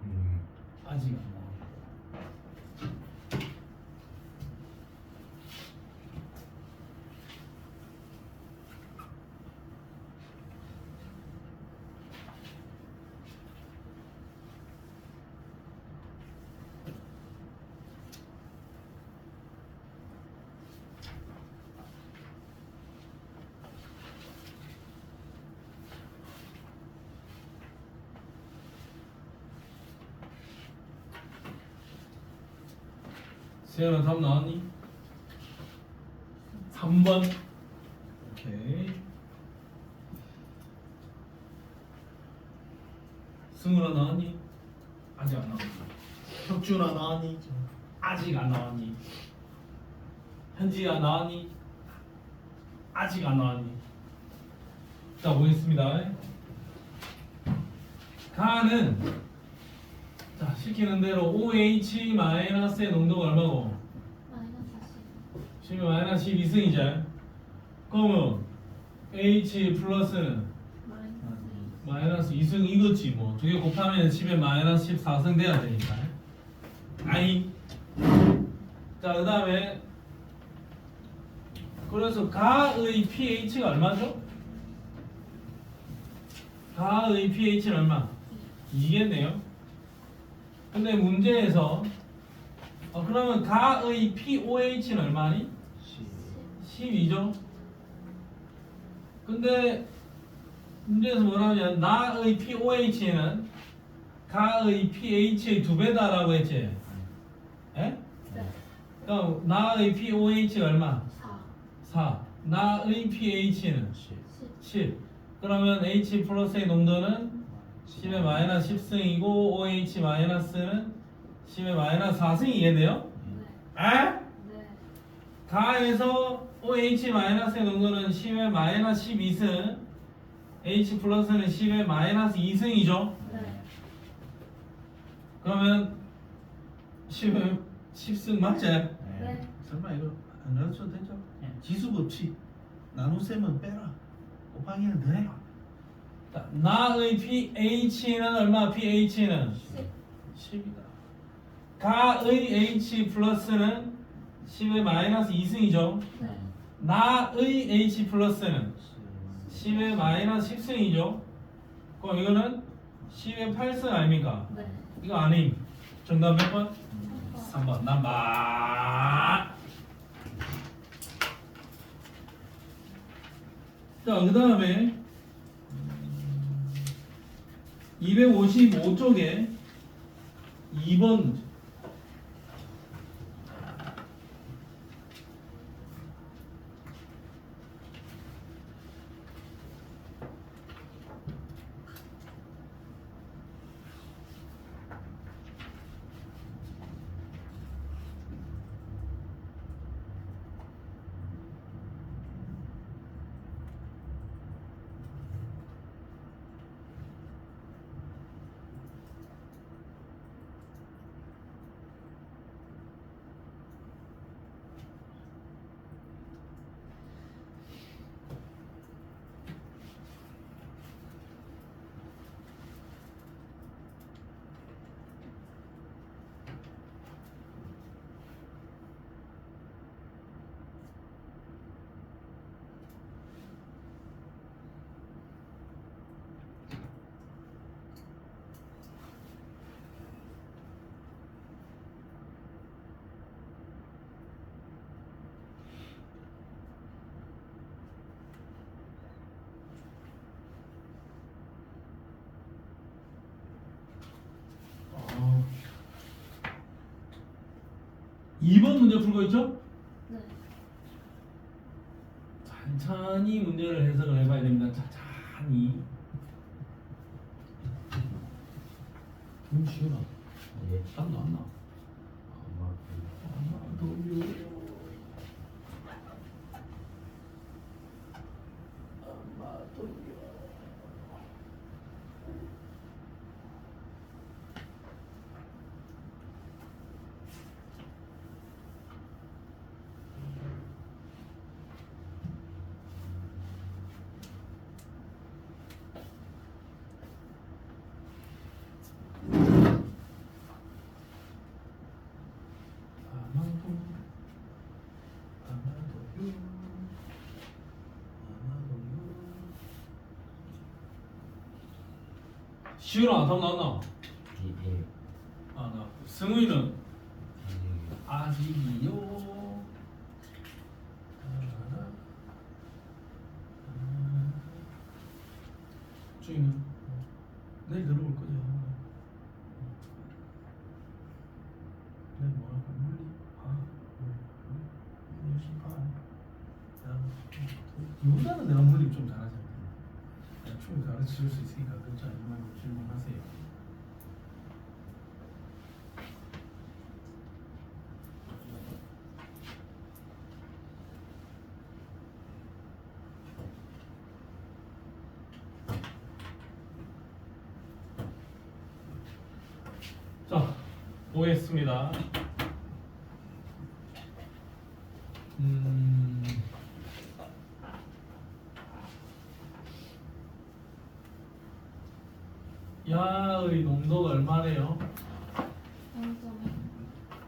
음. 아직 안 나와. 세연아 답 나왔니? 3번. 오케이. 승훈아 나왔니? 아직 안 나왔니? 혁준아 나왔니? 아직 안 나왔니? 현지야 나왔니? 아직 안 나왔니? 자 보겠습니다. 가는 자 시키는 대로 OH-의 농도가 얼마고? 마이너스 10이 마이너스 12승이죠. 그러면 H 플러스는 10 마이너스 2승 이거지 뭐. 두 개 곱하면 10에 마이너스 14승 돼야 되니까. 아이. 자, 그 다음에 그래서 가의 pH가 얼마죠? 가의 pH는 얼마? 2겠네요. 근데 문제에서 그러면 가의 pOH는 얼마니? 12죠. 근데 문제에서 뭐라면 나의 pOH는 가의 pH의 2배다라고 했지. 에? 그럼 나의 pOH가 얼마? 4. 나의 pH는 10. 그러면 H 플러스의 농도는 10의 마이너스 10승이고 OH 마이너스는 10의 마이너스 4승이겠네요? 에? 가에서 OH 마이너스의 농도는 10의 마이너스 12승, H 플러스는 10의 마이너스 2승이죠? 그러면 10의 10승 맞지? 네. 설마 이거 안 가르쳐도 되죠? 지수 법칙 나눗셈은 빼라 곱하기는 더해라. 자, 나의 pH는 얼마? pH는 10이다. 가의 H 플러스는 10의 마이너스 2승이죠. 나의 H 플러스는 10의 마이너스 10승이죠. 그럼 이거는 10의 8승 아닙니까? 이거 아님. 정답 몇 번? 3번. 남바. 자, 그 다음에 255쪽에 2번 문제. 어. 2번 문제 풀고 있죠? 천천히 문제를 해석을 해봐야 됩니다. 천천히. 좀 쉬워라. 예. 땀 나왔나? 아마 시우랑 답 나왔나? 예. 아, 나. 승우이는 예. 아직이요. 주인은 내일 들어올 거죠. 내일 뭐 할까? 물리? 열심히 봐. 이보다는 내가 물리 좀 잘하지 않나? 내가 충분히 가르쳐 줄 수 있으니까 걱정하지 말고 질문하세요. 자, 보겠습니다. 야의 농도가 얼마래요? 0.1.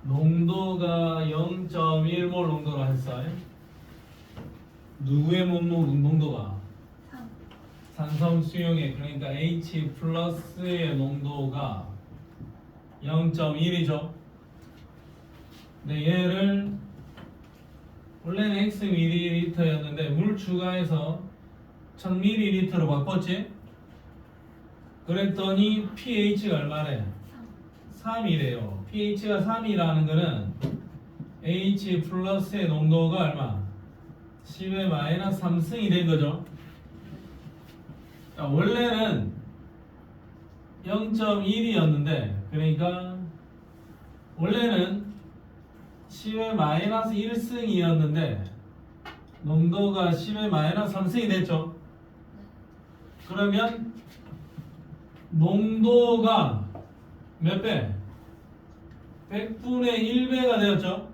농도가 0.1몰 농도라 했어요. 누구의 농도가? 3. 산성 수용액, 그러니까 H 플러스의 농도가 0.1이죠. 근데 얘를 원래는 X ml였는데 물 추가해서 1000ml로 바꿨지? 그랬더니 pH가 얼마래? 3. 3이래요. pH가 3이라는 거는 H 플러스의 농도가 얼마? 10의 마이너스 3승이 된 거죠. 자, 원래는 0.1이었는데 그러니까 원래는 10의 마이너스 1승이었는데 농도가 10의 마이너스 3승이 됐죠. 그러면 농도가 몇 배? 100분의 1배가 되었죠.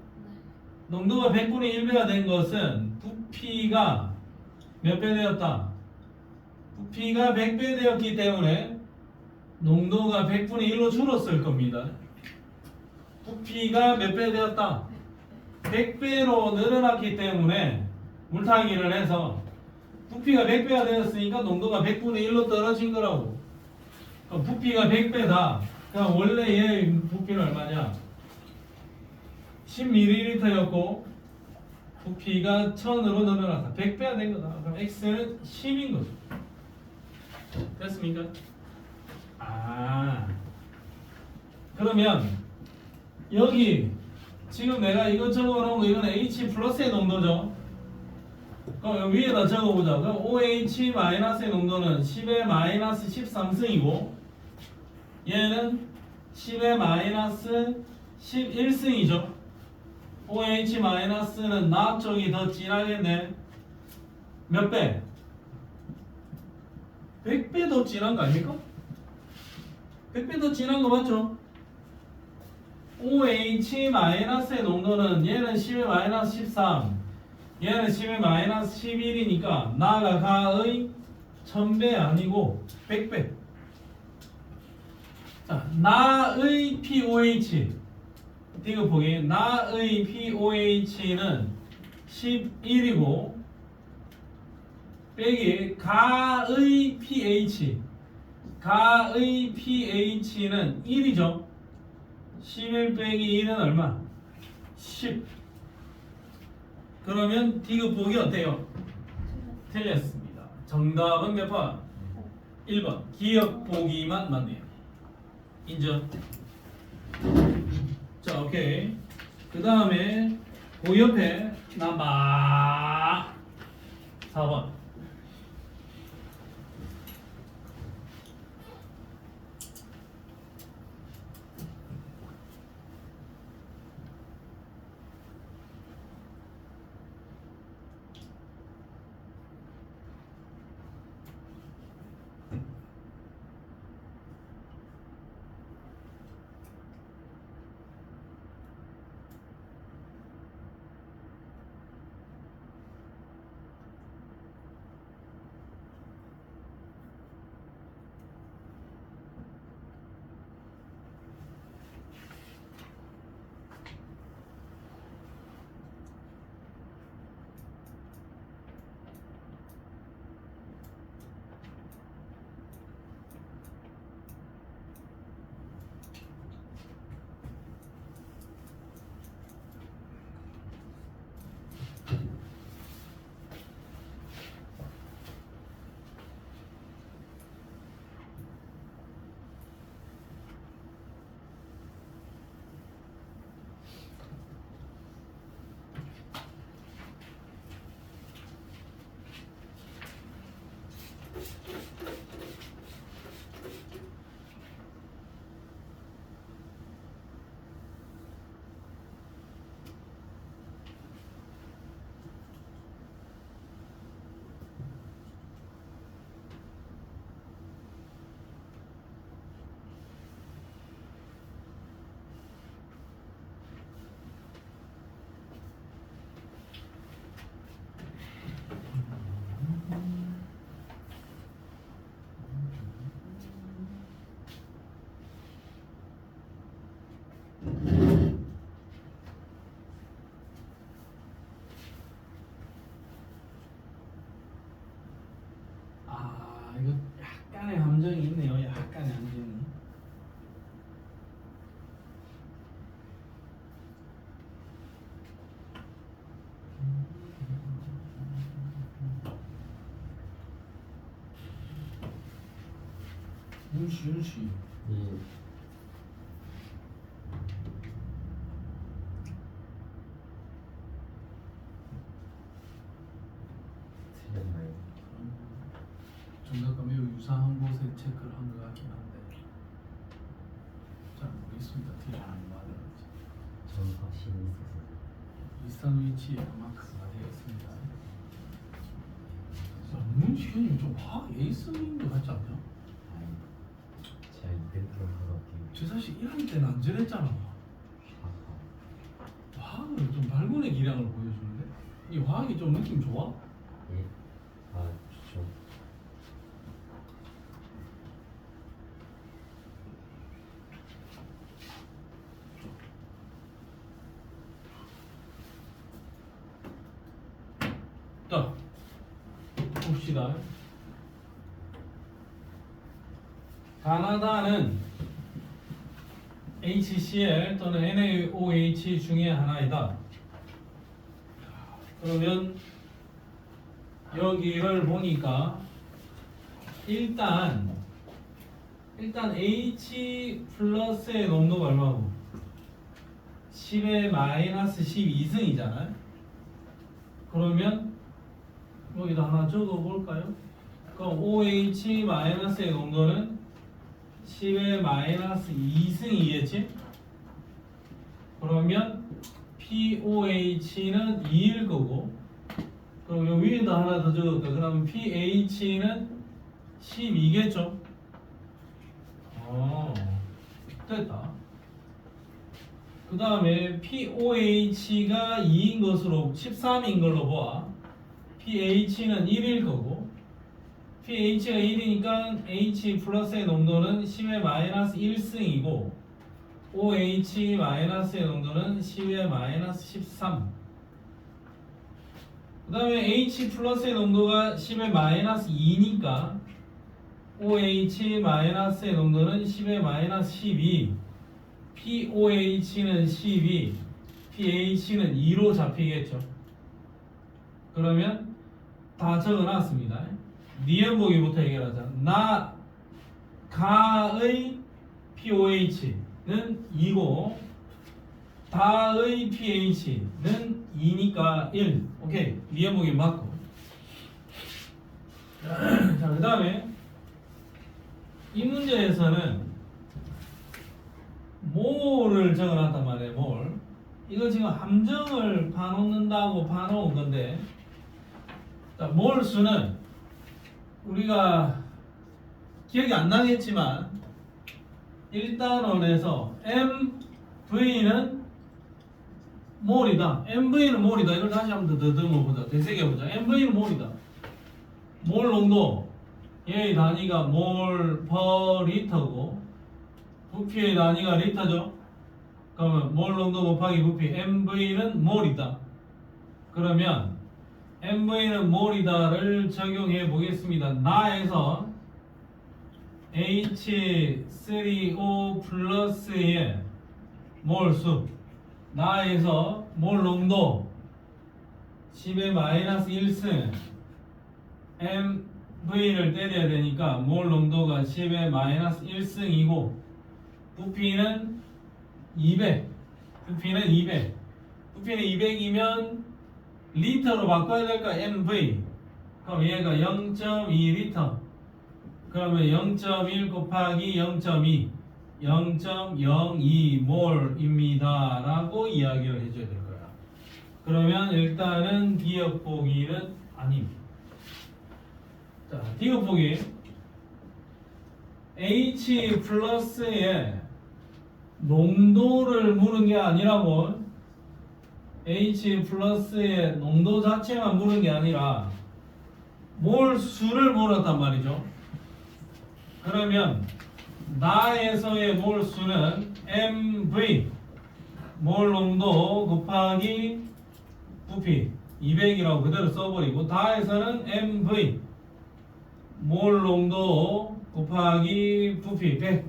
농도가 100분의 1배가 된 것은 부피가 몇 배 되었다? 부피가 100배 되었기 때문에 농도가 100분의 1로 줄었을 겁니다. 부피가 몇 배 되었다? 100배로 늘어났기 때문에 물타기를 해서 부피가 100배가 되었으니까 농도가 100분의 1로 떨어진 거라고. 그럼 부피가 100배다. 그럼 원래 얘 부피는 얼마냐? 10ml였고 부피가 1000으로 늘어나서 100배가 된 거다. 그럼 X는 10인 거죠. 됐습니까? 그러면 여기 지금 내가 이거 적어놓은 거 이거는 H 플러스의 농도죠. 그럼 여기 위에다 적어보자. 그럼 OH 마이너스의 농도는 10의 마이너스 13승이고 얘는 10의 마이너스 11승이죠. OH 마이너스는 나 쪽이 더 진하겠네. 몇 배? 100배 더 진한 거 아닙니까? 100배 더 진한 거 맞죠? OH 마이너스의 농도는 얘는 10의 마이너스 13 얘는 10의 마이너스 11이니까 나가 가의 1000배 아니고 100배. 자, 나의 POH 디귿보기 나의 POH는 11이고 빼기 가의 pH 가의 pH는 1이죠. 11 빼기 2는 얼마? 10. 그러면 디귿보기 어때요? 틀렸습니다. 정답은 몇 번? 1번. 기억보기만 맞네요. 인정. 자, 오케이. 그 다음에 그 옆에 남아 4번. 약간의 함정이 있네요. 약간의 함정이. 윤씨. 이 틀렸나요? 정답과 매우 유사한 곳에 체크를 한 것 같긴 한데 잘 모르겠습니다. 틀리는 말인지. 저는 확신이 있어서. 비슷한 위치에 마크가 되어 있습니다. 문시현님 좀 화학 에이스인 것 같지 않냐? 아니, 제가 200kg 가깝게. 제 사실 1학년 때는 안 저랬잖아. 화학을 좀 발군의 기량을 보여주는데 이 화학이 좀 느낌 좋아? 예? 아, 좋죠. 자, 봅시다. 가나다는 HCl 또는 NaOH 중에 하나이다. 그러면 여기를 보니까 일단 H 플러스의 농도가 얼마고? 10의 마이너스 12승이잖아요. 그러면 여기다 하나 적어 볼까요? 그럼 OH 마이너스의 농도는 10의 마이너스 2승이겠지? 그러면 POH는 2일 거고, 그럼 여기 위에다 하나 더 적었다. 그러면 pH는 12겠죠? 됐다. 그 다음에 POH가 2인 것으로 13인 걸로 보아. pH는 1일 거고, pH가 1이니까 H 플러스의 농도는 10의 마이너스 1승이고, OH 마이너스의 농도는 10의 마이너스 13. 그 다음에 H 플러스의 농도가 10의 마이너스 2니까 OH 마이너스의 농도는 10의 마이너스 12. POH는 12, pH는 2로 잡히겠죠. 그러면 다 적어놨습니다. 니은보기부터 해결하자. 가의 POH는 2고 다의 pH는 2니까 1. 오케이. 니은보기 맞고. 자, 그 다음에 이 문제에서는 몰을 적어놨단 말이에요. 몰. 이거 지금 함정을 봐놓는다고 봐놓은 건데, 자, 몰 수는 우리가 기억이 안 나겠지만 1단원에서 MV는 몰이다. MV는 몰이다. 이걸 다시 한번 더 더듬어보자. 되새겨보자. MV는 몰이다. 몰 농도 얘의 단위가 몰 퍼 리터고 부피의 단위가 리터죠. 그러면 몰 농도 곱하기 부피 MV는 몰이다. 그러면 MV는 몰이다를 적용해 보겠습니다. 나에서 H3O 플러스의 몰수, 나에서 몰 농도 10의 마이너스 1승, MV를 때려야 되니까 몰 농도가 10의 마이너스 1승이고 부피는 200. 부피는 200. 부피는 200이면 리터로 바꿔야 될까? MV. 그럼 얘가 0.2리터. 그러면 0.1 곱하기 0.2. 0.02몰입니다. 라고 이야기를 해줘야 될 거야. 그러면 일단은 기억 보기는 아닙니다. 자, 기억 보기. H 플러스의 농도를 물은 게 아니라고, H 플러스의 농도 자체만 물은 게 아니라 몰 수를 물었단 말이죠. 그러면 나에서의 몰 수는 MV 몰 농도 곱하기 부피 200이라고 그대로 써버리고, 다에서는 MV 몰 농도 곱하기 부피 100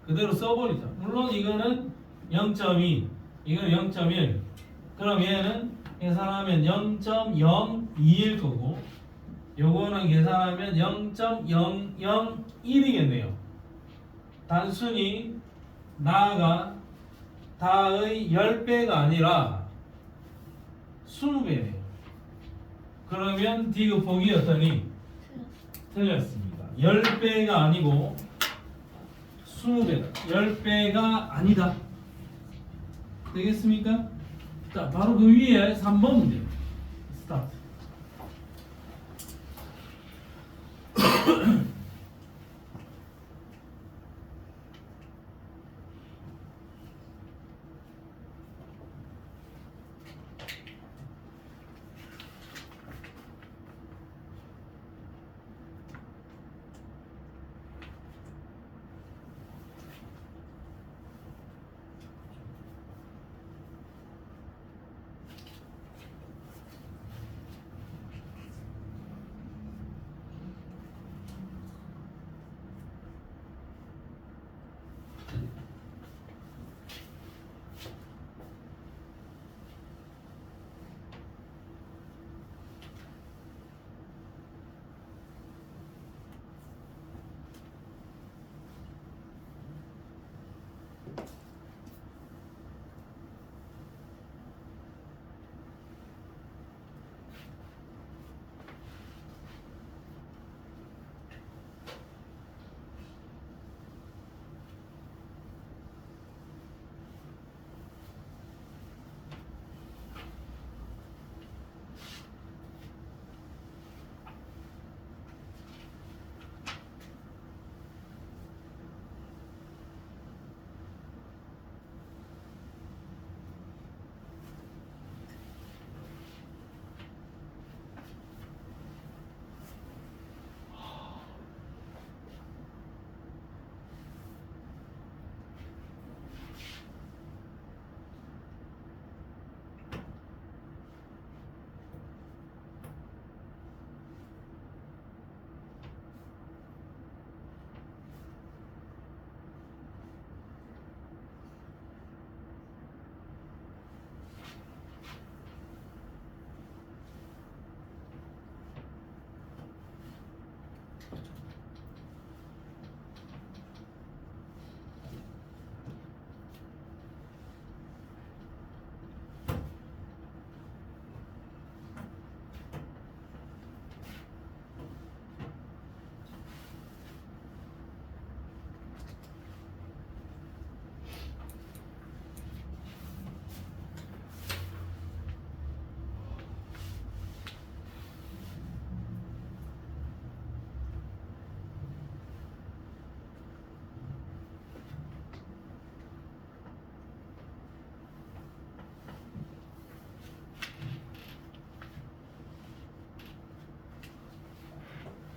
그대로 써버리자. 물론 이거는 0.2 이거는 0.1 그럼 얘는 계산하면 0.021 거고 요거는 계산하면 0.001이겠네요. 단순히 나가 다의 10배가 아니라 20배네요. 그러면 디귿폭이 어떠니? 틀렸습니다. 10배가 아니고 20배다. 10배가 아니다. 되겠습니까? 자, 바로 그 위에 3번 문제. 스타트.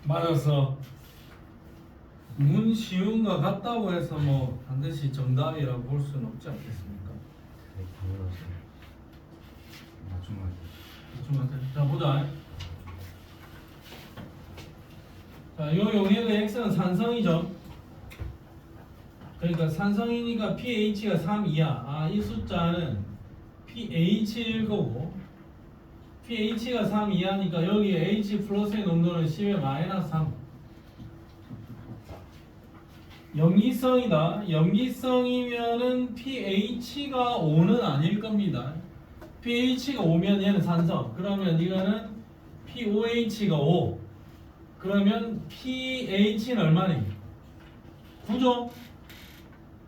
맞았어. 문 쉬운 거 같다고 해서 뭐 반드시 정답이라고 볼 수는 없지 않겠습니까? 네, 당연하죠. 중간에 자 보자. 자, 요 용액의 x는 산성이죠. 그러니까 산성이니까 pH가 3 이하. 아, 이 숫자는 pH일 거고 pH가 3 이하니까 여기 H 플러스의 농도는 10의 마이너스 3. 염기성이다. 염기성이면은 pH가 5는 아닐 겁니다. pH가 5면 얘는 산성. 그러면 이거는 pOH가 5. 그러면 pH는 얼마니? 9죠?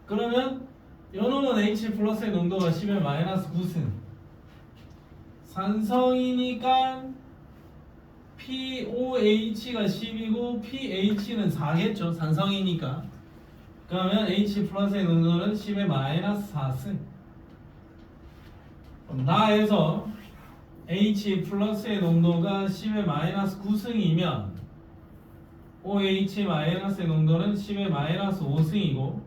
그러면 요놈은 H 플러스의 농도가 10의 마이너스 9승. 산성이니까 pOH가 10이고 pH는 4겠죠? 산성이니까. 그러면 H 플러스의 농도는 10의 마이너스 4승. 그럼 나에서 H 플러스의 농도가 10의 마이너스 9승이면 OH 마이너스의 농도는 10의 마이너스 5승이고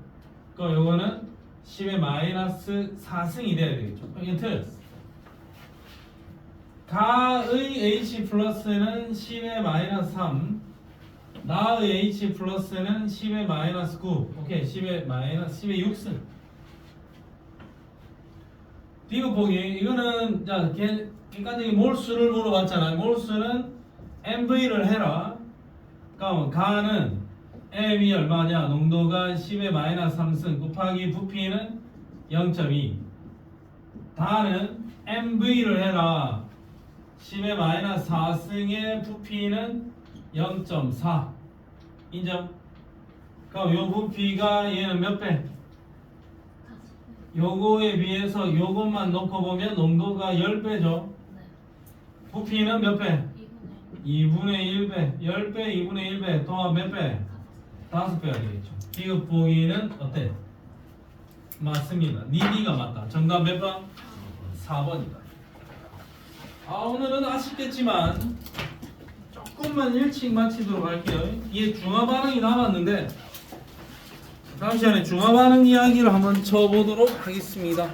그럼 요거는 10의 마이너스 4승이 돼야 되겠죠. 이게 틀렸어. 가의 H 플러스는 10의 마이너스 3 나의 H 플러스는 10의 마이너스 9. 오케이. 10의 마이너스 10의 6승. 비교보기 이거는 자 객관적인 몰수를 물어봤잖아. 몰수는 MV를 해라. 그러니까 가는 M이 얼마냐? 농도가 10의 마이너스 3승 곱하기 부피는 0.2. 다는 MV를 해라. 10의 마이너스 4승의 부피는 0.4. 인정? 그럼 요 부피가 얘는 몇 배? 요거에 비해서 요것만 놓고 보면 농도가 10배죠. 부피는 몇 배? 2분의 1배. 10배, 2분의 1배. 동합 몇 배? 5배가 되겠죠. 비급 보기는 어때? 맞습니다. 니디가 맞다. 정답 몇 번? 4번이다. 오늘은 아쉽겠지만 조금만 일찍 마치도록 할게요. 이게 중화 반응이 남았는데 다음 시간에 중화 반응 이야기를 한번 쳐보도록 하겠습니다.